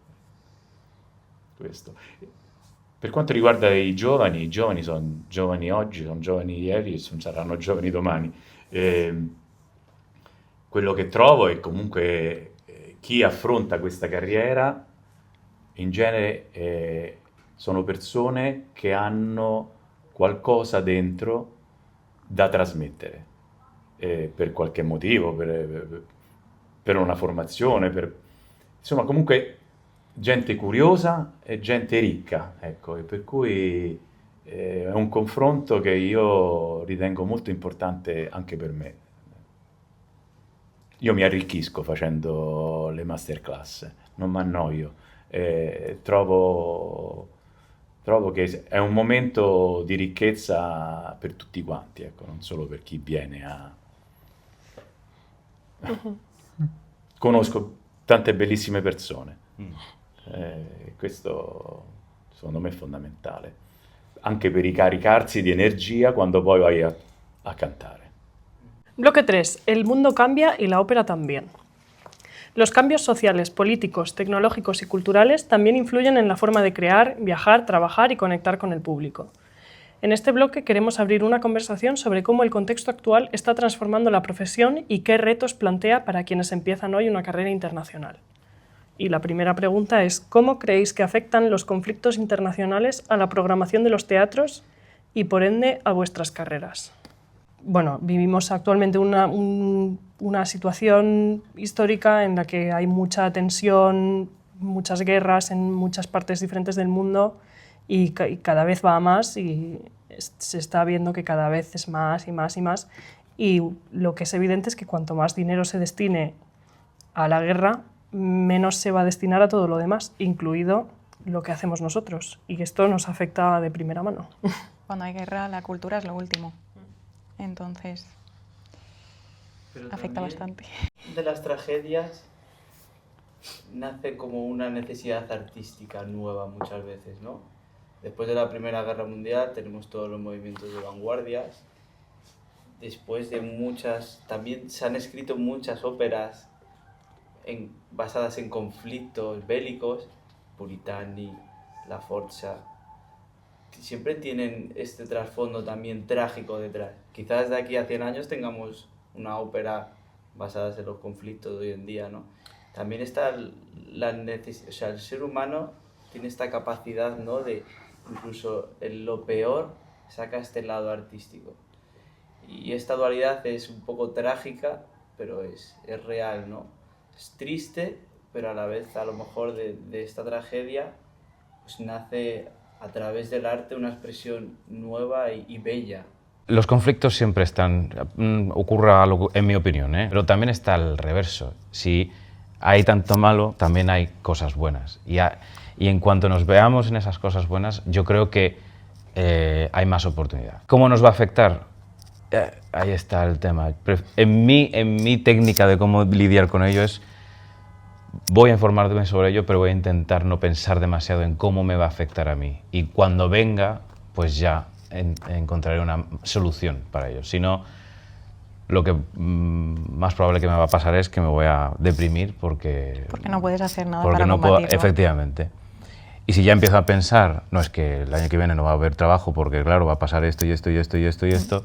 questo. Per quanto riguarda i giovani sono giovani oggi, sono giovani ieri e saranno giovani domani. Quello che trovo è comunque chi affronta questa carriera in genere sono persone che hanno qualcosa dentro da trasmettere per qualche motivo, per una formazione, insomma comunque gente curiosa e gente ricca, ecco, e per cui è un confronto che io ritengo molto importante anche per me. Io mi arricchisco facendo le masterclass, non mi annoio, trovo che è un momento di ricchezza per tutti quanti, ecco, non solo per chi viene a... Conosco tante bellissime persone, questo secondo me è fondamentale, anche per ricaricarsi di energia quando poi vai a cantare. Bloque 3. El mundo cambia y la ópera también. Los cambios sociales, políticos, tecnológicos y culturales también influyen en la forma de crear, viajar, trabajar y conectar con el público. En este bloque queremos abrir una conversación sobre cómo el contexto actual está transformando la profesión y qué retos plantea para quienes empiezan hoy una carrera internacional. Y la primera pregunta es, ¿cómo creéis que afectan los conflictos internacionales a la programación de los teatros y, por ende, a vuestras carreras? Bueno, vivimos actualmente una situación histórica en la que hay mucha tensión, muchas guerras en muchas partes diferentes del mundo y cada vez va a más y se está viendo que cada vez es más y más y más. Y lo que es evidente es que cuanto más dinero se destine a la guerra, menos se va a destinar a todo lo demás, incluido lo que hacemos nosotros. Y esto nos afecta de primera mano. Cuando hay guerra, la cultura es lo último. Entonces, Pero afecta también bastante. de las tragedias nace como una necesidad artística nueva muchas veces, ¿no? Después de la Primera Guerra Mundial tenemos todos los movimientos de vanguardias. Después de muchas, también se han escrito muchas óperas basadas en conflictos bélicos, Puritani, La Forza, que siempre tienen este trasfondo también trágico detrás. Quizás de aquí a 100 años tengamos una ópera basada en los conflictos de hoy en día, ¿no? También está la necesidad, o sea, el ser humano tiene esta capacidad, ¿no? De incluso en lo peor saca este lado artístico. Y esta dualidad es un poco trágica, pero es real, ¿no? Es triste, pero a la vez, a lo mejor, de esta tragedia, pues nace a través del arte una expresión nueva y bella. Los conflictos siempre están, ocurra algo, en mi opinión, ¿eh? Pero también está el reverso. Si hay tanto malo, también hay cosas buenas. Y en cuanto nos veamos en esas cosas buenas, yo creo que hay más oportunidad. ¿Cómo nos va a afectar? Ahí está el tema. En mi técnica de cómo lidiar con ello es, voy a informarme sobre ello, pero voy a intentar no pensar demasiado en cómo me va a afectar a mí. Y cuando venga, pues ya encontraré una solución para ello. Si no, lo que más probable que me va a pasar es que me voy a deprimir porque no puedes hacer nada porque para no puedo, combatirlo. efectivamente. Y si ya empiezo a pensar, no, es que el año que viene no va a haber trabajo porque, claro, va a pasar esto y esto y esto y esto y esto,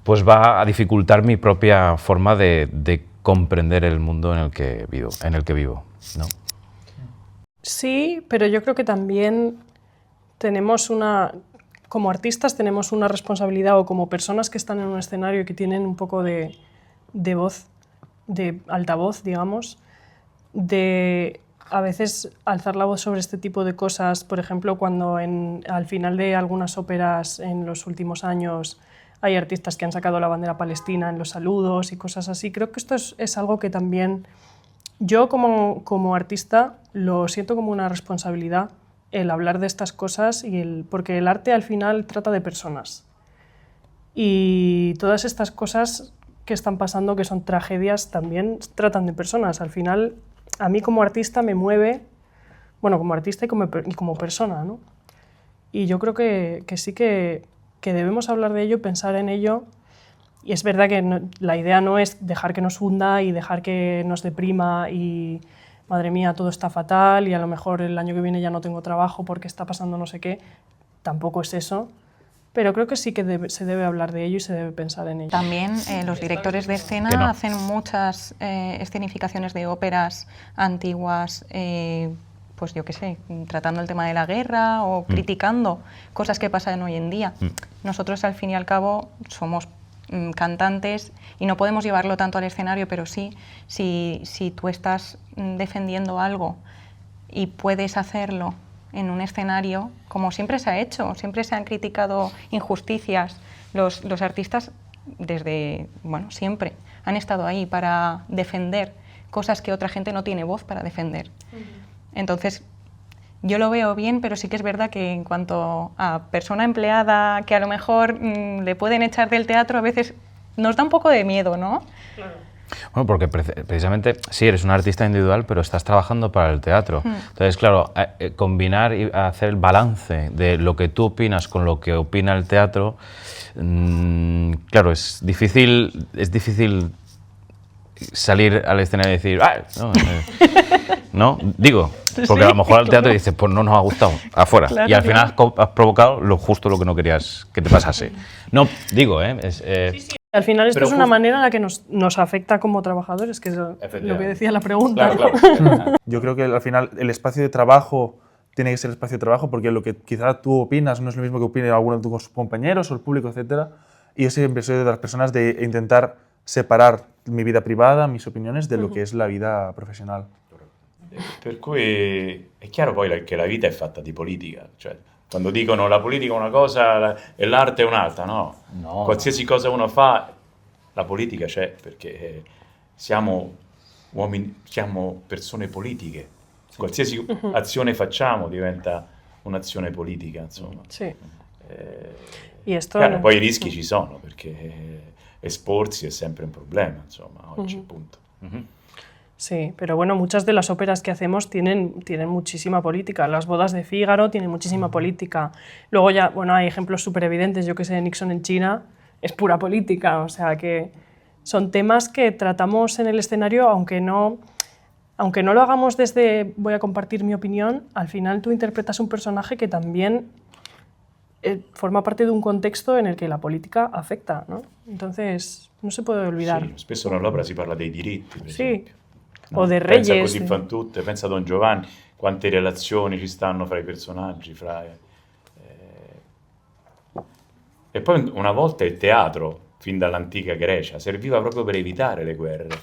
pues va a dificultar mi propia forma de comprender el mundo en el que vivo, ¿no? Sí, pero yo creo que también tenemos como artistas tenemos una responsabilidad, o como personas que están en un escenario y que tienen un poco de voz, de altavoz, digamos, de a veces alzar la voz sobre este tipo de cosas. Por ejemplo, cuando al final de algunas óperas en los últimos años hay artistas que han sacado la bandera palestina en los saludos y cosas así. Creo que esto es algo que también yo como artista lo siento como una responsabilidad, el hablar de estas cosas, porque el arte al final trata de personas. Y todas estas cosas que están pasando, que son tragedias, también tratan de personas. Al final, a mí como artista me mueve, bueno, como artista y como persona, ¿no? Y yo creo que sí que debemos hablar de ello, pensar en ello. Y es verdad que la idea no es dejar que nos hunda y dejar que nos deprima y, madre mía, todo está fatal y a lo mejor el año que viene ya no tengo trabajo porque está pasando no sé qué. Tampoco es eso. Pero creo que sí que se debe hablar de ello y se debe pensar en ello. También los directores de escena hacen muchas escenificaciones de óperas antiguas, pues yo qué sé, tratando el tema de la guerra o criticando cosas que pasan hoy en día. Nosotros, al fin y al cabo, somos cantantes y no podemos llevarlo tanto al escenario, pero sí, si tú estás defendiendo algo y puedes hacerlo en un escenario, como siempre se ha hecho, siempre se han criticado injusticias. Los artistas, desde, bueno, siempre han estado ahí para defender cosas que otra gente no tiene voz para defender. Entonces, yo lo veo bien, pero sí que es verdad que en cuanto a persona empleada, que a lo mejor le pueden echar del teatro, a veces nos da un poco de miedo, ¿no? Claro. Bueno, porque precisamente sí, eres un artista individual, pero estás trabajando para el teatro. Entonces, claro, combinar y hacer el balance de lo que tú opinas con lo que opina el teatro, claro, es difícil salir al escenario y decir, no, digo, porque a lo mejor al teatro dices, pues no nos ha gustado, afuera. Claro, y al final has provocado justo lo que no querías que te pasase. No, digo, Sí. Al final esto es una manera en la que nos afecta como trabajadores, que es lo que decía la pregunta. Claro. Yo creo que al final el espacio de trabajo tiene que ser el espacio de trabajo, porque lo que quizá tú opinas no es lo mismo que opine alguno de tus compañeros o el público, etc. Y yo siempre soy de las personas de intentar separar mi vida privada, mis opiniones, de lo que es la vida profesional. Per cui è chiaro poi che la vita è fatta di politica, cioè quando dicono la politica è una cosa e l'arte è un'altra, no. No. Qualsiasi cosa uno fa, la politica c'è, perché siamo uomini, siamo persone politiche. Qualsiasi azione facciamo diventa un'azione politica, insomma. Sí. Eh, Y esto... Chiaro, poi i rischi ci sono, perché esporsi è sempre un problema, insomma, oggi, appunto. Sí, pero bueno, muchas de las óperas que hacemos tienen muchísima política. Las bodas de Fígaro tienen muchísima política. Luego ya, bueno, hay ejemplos súper evidentes. Yo que sé, Nixon en China es pura política. O sea, que son temas que tratamos en el escenario, aunque no lo hagamos desde voy a compartir mi opinión, al final tú interpretas un personaje que también forma parte de un contexto en el que la política afecta, ¿no? Entonces, no se puede olvidar. Sì, spesso nell'opera si parla dei diritti, per esempio. O de Pensa reyes. Così fan tutte, pensa a Don Giovanni, quante relazioni ci stanno fra i personaggi, E poi una volta il teatro, fin dall'antica Grecia, serviva proprio per evitare le guerre,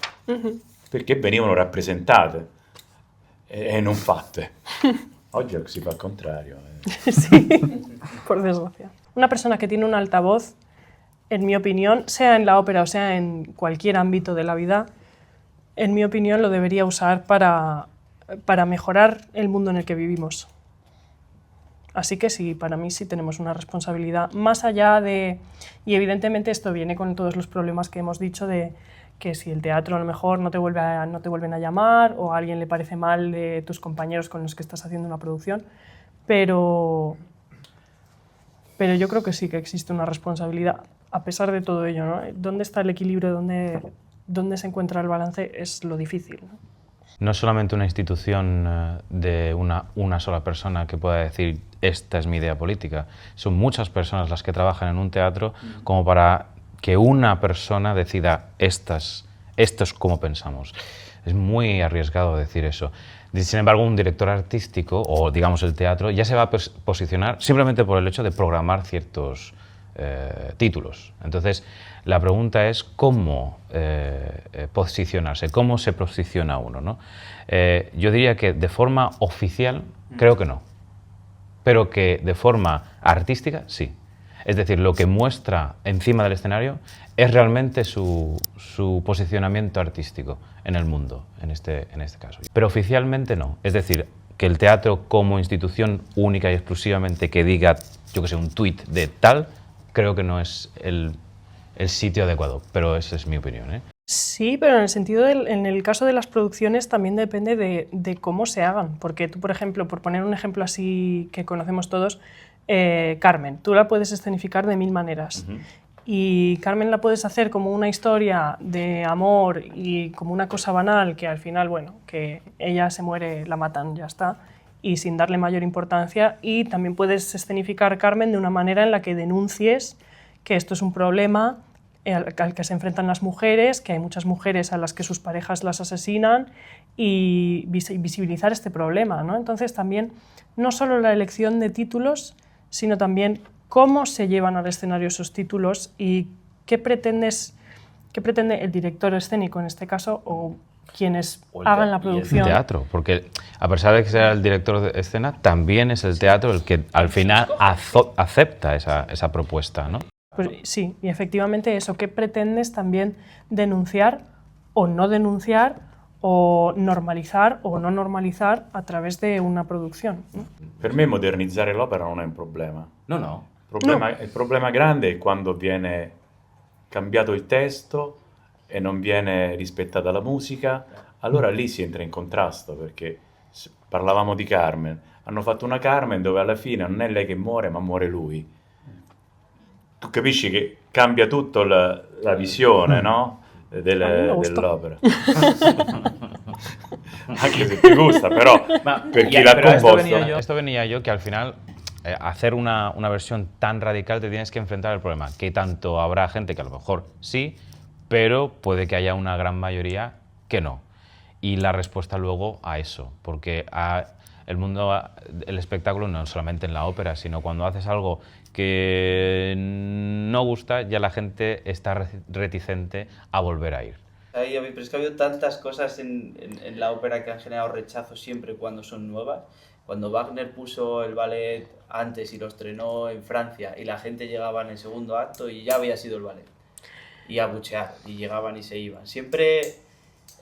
perché venivano rappresentate e non fatte. Oggi si fa al contrario. Sí, por desgracia. Una persona que tiene un altavoz, en mi opinión, sea en la ópera o sea en cualquier ámbito de la vida, en mi opinión lo debería usar para mejorar el mundo en el que vivimos. Así que sí, para mí sí tenemos una responsabilidad más allá de... Y evidentemente esto viene con todos los problemas que hemos dicho de que si el teatro a lo mejor no te vuelven a llamar o a alguien le parece mal de tus compañeros con los que estás haciendo una producción, pero yo creo que sí que existe una responsabilidad a pesar de todo ello, ¿no? ¿Dónde está el equilibrio? ¿Dónde se encuentra el balance? Es lo difícil, ¿no? No es solamente una institución de una sola persona que pueda decir esta es mi idea política, son muchas personas las que trabajan en un teatro como para que una persona decida esto es como pensamos. Es muy arriesgado decir eso. Sin embargo, un director artístico, o digamos el teatro, ya se va a posicionar simplemente por el hecho de programar ciertos títulos. Entonces, la pregunta es cómo posicionarse, cómo se posiciona uno, ¿no? Yo diría que de forma oficial, creo que no, pero que de forma artística, sí. Es decir, lo que muestra encima del escenario es realmente su posicionamiento artístico en el mundo, en este caso. Pero oficialmente no. Es decir, que el teatro como institución única y exclusivamente que diga, yo que sé, un tuit de tal, creo que no es el sitio adecuado, pero esa es mi opinión, ¿eh? Sí, pero en el sentido en el caso de las producciones también depende de cómo se hagan, porque tú, por ejemplo, por poner un ejemplo así que conocemos todos, Carmen, tú la puedes escenificar de 1000 maneras. Y Carmen la puedes hacer como una historia de amor y como una cosa banal que al final, bueno, que ella se muere, la matan, ya está, y sin darle mayor importancia. Y también puedes escenificar Carmen de una manera en la que denuncies que esto es un problema al que se enfrentan las mujeres, que hay muchas mujeres a las que sus parejas las asesinan y visibilizar este problema, ¿no? Entonces también no solo la elección de títulos, sino también cómo se llevan al escenario esos títulos y qué pretende el director escénico en este caso o quienes hagan la producción. El teatro, porque a pesar de que sea el director de escena, también es el teatro el que al final acepta esa propuesta, ¿no? Pues sí, y efectivamente eso, ¿qué pretendes también denunciar o no denunciar o normalizzare o non normalizzare a través de una produzione? Per me modernizzare l'opera non è un problema. No. Il problema grande è quando viene cambiato il testo e non viene rispettata la musica, allora lì si entra in contrasto, perché parlavamo di Carmen, hanno fatto una Carmen dove alla fine non è lei che muore, ma muore lui. Tu capisci che cambia tutto la visione, no? Dell'opera. Anche se ti gusta, però per chi l'ha composto. Esto venía yo que al final hacer una versión tan radical te tienes que enfrentar al problema, que tanto habrá gente que a lo mejor sí, pero puede que haya una gran mayoría que no. Y la respuesta luego a eso, porque el mundo, el espectáculo, no solamente en la ópera, sino cuando haces algo que no gusta, ya la gente está reticente a volver a ir. Pero es que ha habido tantas cosas en la ópera que han generado rechazo siempre cuando son nuevas. Cuando Wagner puso el ballet antes y lo estrenó en Francia y la gente llegaba en el segundo acto y ya había sido el ballet. Y a buchear, y llegaban y se iban. Siempre...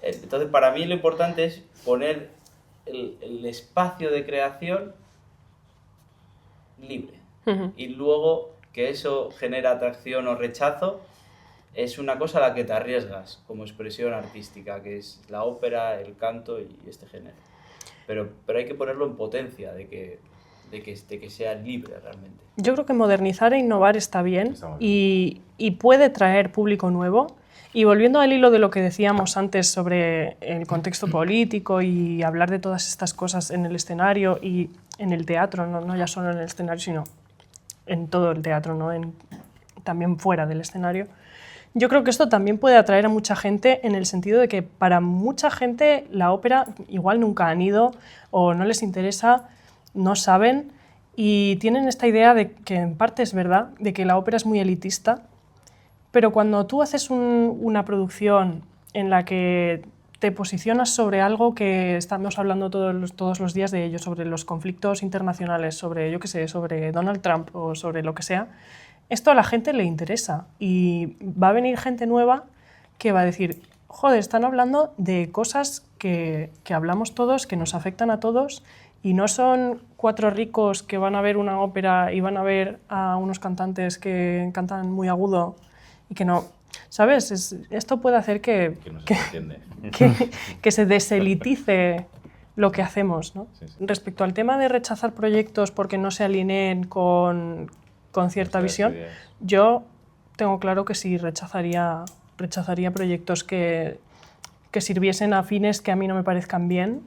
Entonces, para mí lo importante es poner el espacio de creación libre. Y luego que eso genera atracción o rechazo es una cosa a la que te arriesgas como expresión artística, que es la ópera, el canto y este género. Pero hay que ponerlo en potencia, de que sea libre realmente. Yo creo que modernizar e innovar está bien, y puede traer público nuevo. Y volviendo al hilo de lo que decíamos antes sobre el contexto político y hablar de todas estas cosas en el escenario y en el teatro, no ya solo en el escenario, sino en todo el teatro, ¿no? También fuera del escenario. Yo creo que esto también puede atraer a mucha gente en el sentido de que para mucha gente la ópera igual nunca han ido o no les interesa, no saben, y tienen esta idea de que en parte es verdad, de que la ópera es muy elitista, pero cuando tú haces una producción en la que te posicionas sobre algo que estamos hablando todos los días de ello, sobre los conflictos internacionales, sobre, yo qué sé, sobre Donald Trump o sobre lo que sea, esto a la gente le interesa y va a venir gente nueva que va a decir, joder, están hablando de cosas que hablamos todos, que nos afectan a todos, y no son 4 ricos que van a ver una ópera y van a ver a unos cantantes que cantan muy agudo y que no... ¿Sabes? Esto puede hacer que se deselitice lo que hacemos, ¿no? Sí. Respecto al tema de rechazar proyectos porque no se alineen con cierta visión, yo tengo claro que sí rechazaría proyectos que sirviesen a fines que a mí no me parezcan bien,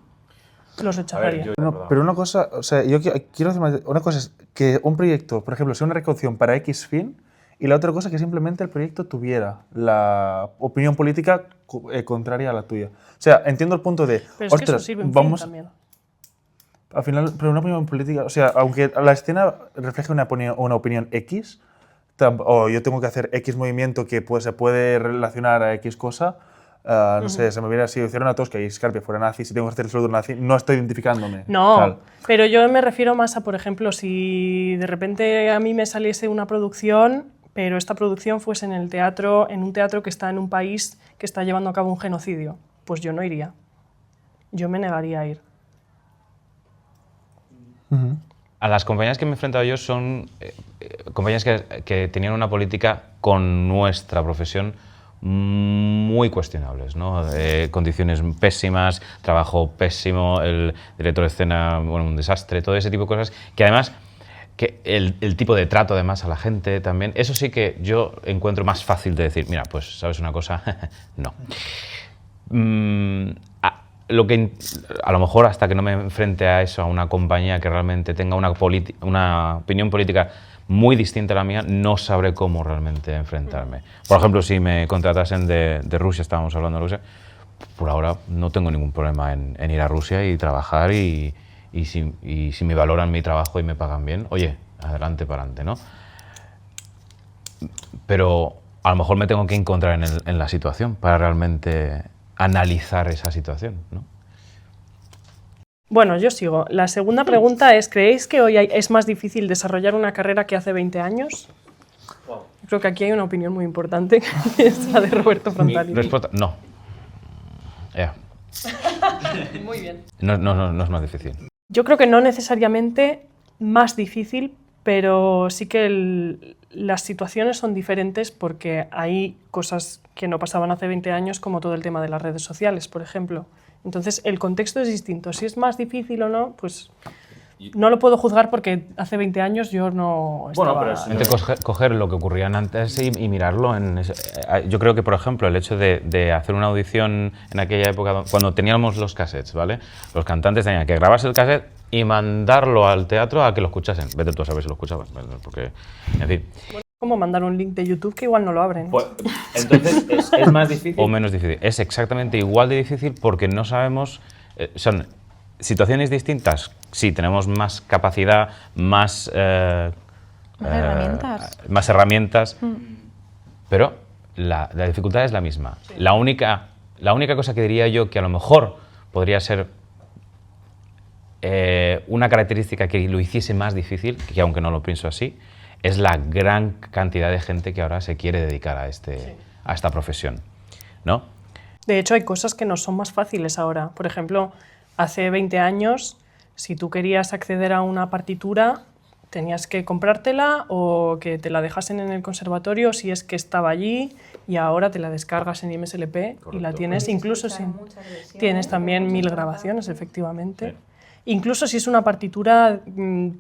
los rechazaría. Pero una cosa, o sea, yo quiero hacer una cosa es que un proyecto, por ejemplo, sea una recaudación para X fin, y la otra cosa que simplemente el proyecto tuviera la opinión política contraria a la tuya. O sea, entiendo el punto de, pero es que eso sirve un fin también. Al final, pero una opinión política, o sea, aunque la escena refleje una opinión X, o yo tengo que hacer X movimiento que se puede relacionar a X cosa, no sé, se me hubiera sido hiciera una tosca y Scarpia fuera nazi, si tengo que hacer el saludo nazi, no estoy identificándome. No, tal. Pero yo me refiero más a, por ejemplo, si de repente a mí me saliese una producción, pero esta producción fuese en un teatro que está en un país que está llevando a cabo un genocidio, pues yo no iría. Yo me negaría a ir. A las compañías que me he enfrentado yo son compañías que tenían una política con nuestra profesión muy cuestionables, ¿no? Condiciones pésimas, trabajo pésimo, el director de escena, bueno, un desastre, todo ese tipo de cosas, que además que el tipo de trato además a la gente también, eso sí que yo encuentro más fácil de decir, mira, pues sabes una cosa, no. A lo mejor hasta que no me enfrente a eso, a una compañía que realmente tenga una opinión política muy distinta a la mía, no sabré cómo realmente enfrentarme. Por ejemplo, si me contratasen de Rusia, estábamos hablando de Rusia, por ahora no tengo ningún problema en ir a Rusia y trabajar y si me valoran mi trabajo y me pagan bien, oye, adelante para adelante, ¿no? Pero a lo mejor me tengo que encontrar en la situación para realmente analizar esa situación, ¿no? Bueno, yo sigo. La segunda pregunta es, ¿creéis que hoy es más difícil desarrollar una carrera que hace 20 años? Wow. Creo que aquí hay una opinión muy importante, que es la de Roberto Frontali. Mi respuesta, no. Yeah. Muy bien. No es más difícil. Yo creo que no necesariamente más difícil, pero sí que las situaciones son diferentes porque hay cosas que no pasaban hace 20 años, como todo el tema de las redes sociales, por ejemplo. Entonces, el contexto es distinto. Si es más difícil o no, pues no lo puedo juzgar porque hace 20 años yo no estaba... Bueno, pero coger lo que ocurría antes y mirarlo. Yo creo que, por ejemplo, el hecho de hacer una audición en aquella época, cuando teníamos los cassettes, ¿vale? Los cantantes tenían que grabarse el cassette y mandarlo al teatro a que lo escuchasen. Vete tú a saber si lo escuchaban, porque, en fin... ¿Cómo mandar un link de YouTube que igual no lo abren? Pues, entonces, ¿es más difícil? O menos difícil. Es exactamente igual de difícil porque no sabemos... son situaciones distintas. Sí, tenemos más capacidad, más herramientas. Más herramientas, pero la dificultad es la misma. Sí. La única La única cosa que diría yo que a lo mejor podría ser una característica que lo hiciese más difícil, que aunque no lo pienso así, es la gran cantidad de gente que ahora se quiere dedicar a esta profesión, ¿no? De hecho, hay cosas que nos son más fáciles ahora. Por ejemplo, hace 20 años, si tú querías acceder a una partitura, tenías que comprártela o que te la dejasen en el conservatorio si es que estaba allí, y ahora te la descargas en MSLP y la tienes incluso sin... Tienes también 1000 grabaciones, efectivamente. Sí. Incluso si es una partitura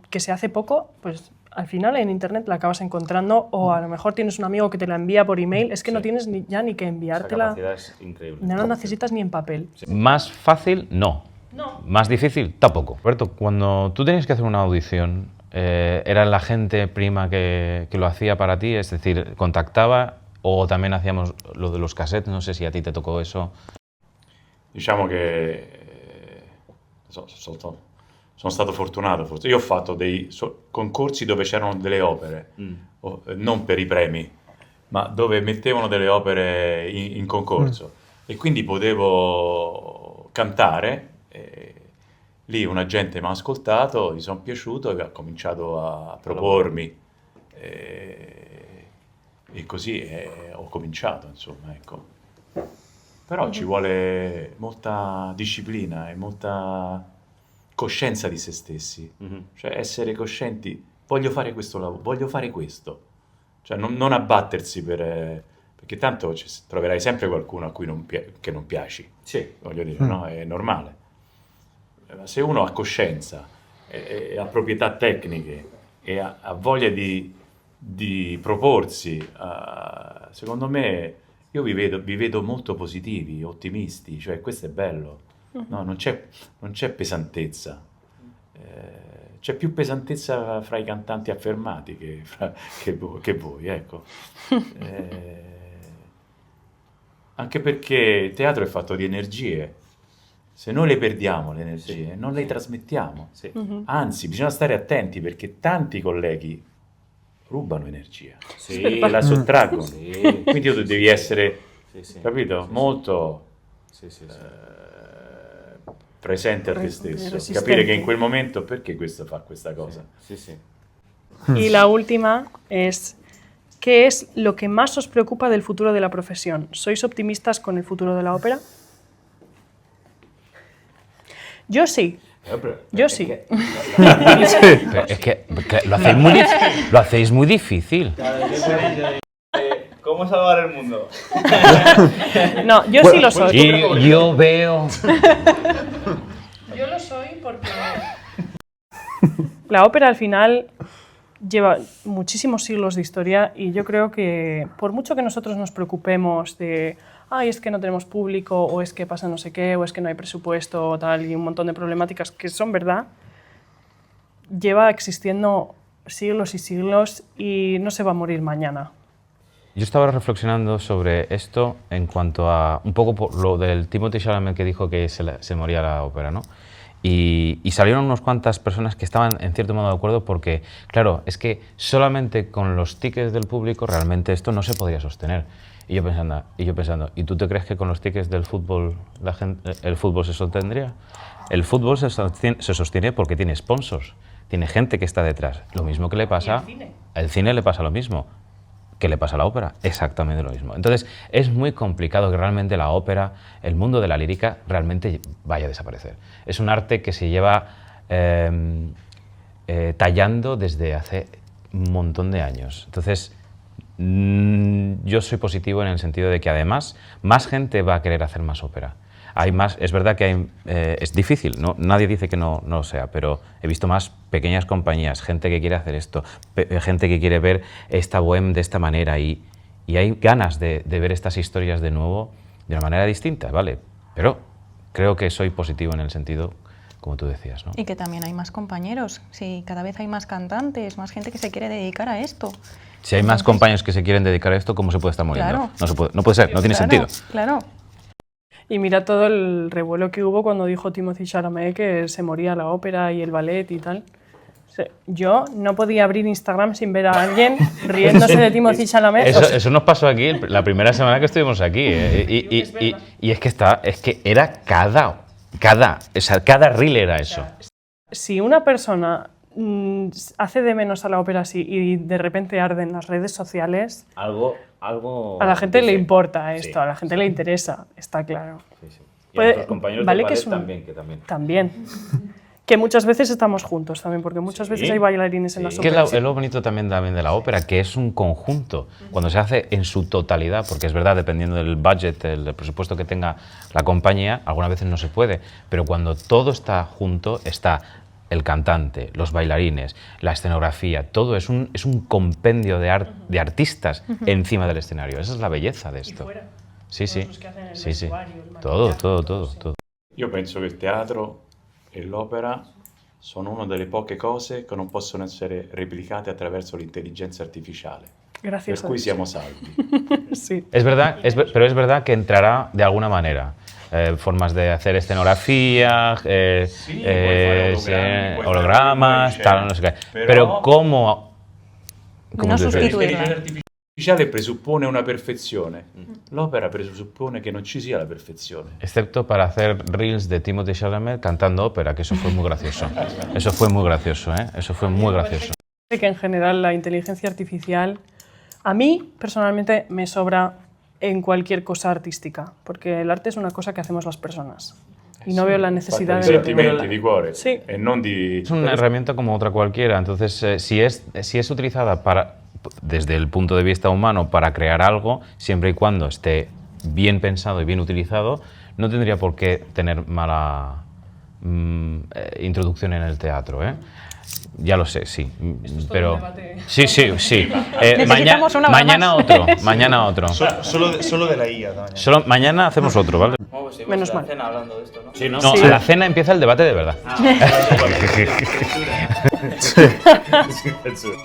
que se hace poco, pues al final en internet la acabas encontrando, o a lo mejor tienes un amigo que te la envía por email. Es que no tienes ya ni que enviártela. Esa capacidad es increíble. No la necesitas ni en papel. Más fácil, no. Más difícil, tampoco. Roberto, cuando tú tenías que hacer una audición, ¿era la gente prima que lo hacía para ti? Es decir, ¿contactava o también hacíamos lo de los cassettes? No sé si a ti te tocó eso. Diciamo che sono stato fortunato, forse. Io ho fatto dei concorsi dove c'erano delle opere, non per i premi, ma dove mettevano delle opere in concorso. E quindi potevo cantare. Lì un agente mi ha ascoltato, gli sono piaciuto e ha cominciato a propormi. E così ho cominciato, insomma, ecco. Però ci vuole molta disciplina e molta coscienza di se stessi. Cioè essere coscienti, voglio fare questo lavoro, voglio fare questo. Cioè non abbattersi perché tanto troverai sempre qualcuno a cui che non piaci. Sì. Voglio dire, no? È normale. Ma se uno ha coscienza e ha proprietà tecniche e ha voglia di proporsi, secondo me io vi vedo molto positivi, ottimisti, cioè questo è bello, no? Non c'è pesantezza, c'è più pesantezza fra i cantanti affermati che voi, ecco. Anche perché il teatro è fatto di energie. Se noi le perdiamo le energie, non le trasmettiamo. Sì. Anzi, bisogna stare attenti perché tanti colleghi rubano energia Sì. e la sottraggono. Sì. Quindi tu devi essere, Sì. capito? Molto Sì. presente a te stesso. resistente. Capire che in quel momento perché questo fa questa cosa. Sí, sí. Y la última es, ¿qué es lo que más os preocupa del futuro de la profesión? ¿Sois optimistas con el futuro de la ópera? Yo sí. Yo sí. Pero es que lo hacéis muy difícil. ¿Cómo salvar el mundo? No, yo sí lo soy. Y yo veo... Yo lo soy porque la ópera al final lleva muchísimos siglos de historia, y yo creo que por mucho que nosotros nos preocupemos de ay, es que no tenemos público, o es que pasa no sé qué, o es que no hay presupuesto, o tal, y un montón de problemáticas que son verdad, lleva existiendo siglos y siglos y no se va a morir mañana. Yo estaba reflexionando sobre esto en cuanto a un poco por lo del Timothée Chalamet que dijo que se moría la ópera, ¿no? Y salieron unas cuantas personas que estaban en cierto modo de acuerdo porque, claro, es que solamente con los tickets del público realmente esto no se podría sostener. Y yo pensando, ¿y tú te crees que con los tickets del fútbol el fútbol se sostendría? El fútbol se sostiene porque tiene sponsors, tiene gente que está detrás. Lo mismo que le pasa... Al cine le pasa lo mismo. ¿Qué le pasa a la ópera? Exactamente lo mismo. Entonces, es muy complicado que realmente la ópera, el mundo de la lírica, realmente vaya a desaparecer. Es un arte que se lleva tallando desde hace un montón de años. Entonces, yo soy positivo en el sentido de que además más gente va a querer hacer más ópera. Hay más, es verdad que es difícil, ¿no? Nadie dice que no lo sea, pero he visto más pequeñas compañías, gente que quiere hacer esto, gente que quiere ver esta bohème de esta manera, y hay ganas de ver estas historias de nuevo de una manera distinta, ¿vale? Pero creo que soy positivo en el sentido, como tú decías, ¿no? Y que también hay más compañeros, sí, cada vez hay más cantantes, más gente que se quiere dedicar a esto. Si hay más compañeros que se quieren dedicar a esto, ¿cómo se puede estar muriendo? Claro. No puede ser, no tiene sentido. Claro. Y mira todo el revuelo que hubo cuando dijo Timothée Chalamet que se moría la ópera y el ballet y tal. O Sí, yo no podía abrir Instagram sin ver a alguien riéndose de Timothée Chalamet. Eso nos pasó aquí la primera semana que estuvimos aquí. Y es que era cada reel era eso. Si una persona hace de menos a la ópera así y de repente arde en las redes sociales, Algo a la gente le dice. importa esto, Sí. a la gente le interesa, está claro. Sí, sí. Y Puede- a nuestros compañeros vale de que ballet es un- también, que también. También. Que muchas veces estamos juntos también, porque muchas veces hay bailarines en las Es que óperas. es lo bonito también de la ópera, que es un conjunto. Cuando se hace en su totalidad, porque es verdad, dependiendo del budget, el presupuesto que tenga la compañía, algunas veces no se puede, pero cuando todo está junto, está el cantante, los bailarines, la escenografía, todo es un compendio de artistas encima del escenario. Esa es la belleza de esto. fuera. Sí, sí. Todos los que hacen el Sí, sí. vestuario, el Todo, maquillaje, todo, todo, todo, sí. todo. Io penso che il teatro e l'opera sono una delle poche cose che non possono essere replicate attraverso l'intelligenza artificiale. Gracias Per a cui Dios. siamo salvi. Sí. Es verdad, pero es verdad que entrará de alguna manera. Formas de hacer escenografía, puoi fare hologramas, puoi fare tal, no sé qué. Pero- Pero ¿cómo No te dice? sustituirla. L'intelligenza artificiale presuppone una perfezione. L'opera presuppone che non ci sia la perfezione. Excepto para hacer reels de Timothée Chalamet cantando ópera, que eso fue muy gracioso. Eso fue muy gracioso, ¿eh? Eso fue muy gracioso. Que en general la inteligencia artificial, a mí personalmente me sobra en cualquier cosa artística, porque el arte es una cosa que hacemos las personas. Y no veo la necesidad Di de... sentimenti, di cuore. Sì. E non di... Es una herramienta como otra cualquiera, entonces si es utilizada desde el punto de vista humano para crear algo, siempre y cuando esté bien pensado y bien utilizado, no tendría por qué tener mala introducción en el teatro, ¿eh? Ya lo sé, sí, pero... un debate. Sí, sí, sí. Necesitamos una hora mañana más. otro, mañana otro. Solo de la IA también. Solo mañana hacemos otro, ¿vale? Menos mal. Cena hablando de esto, ¿no? Sí, ¿no? Sí. A la cena empieza el debate de verdad. Censura.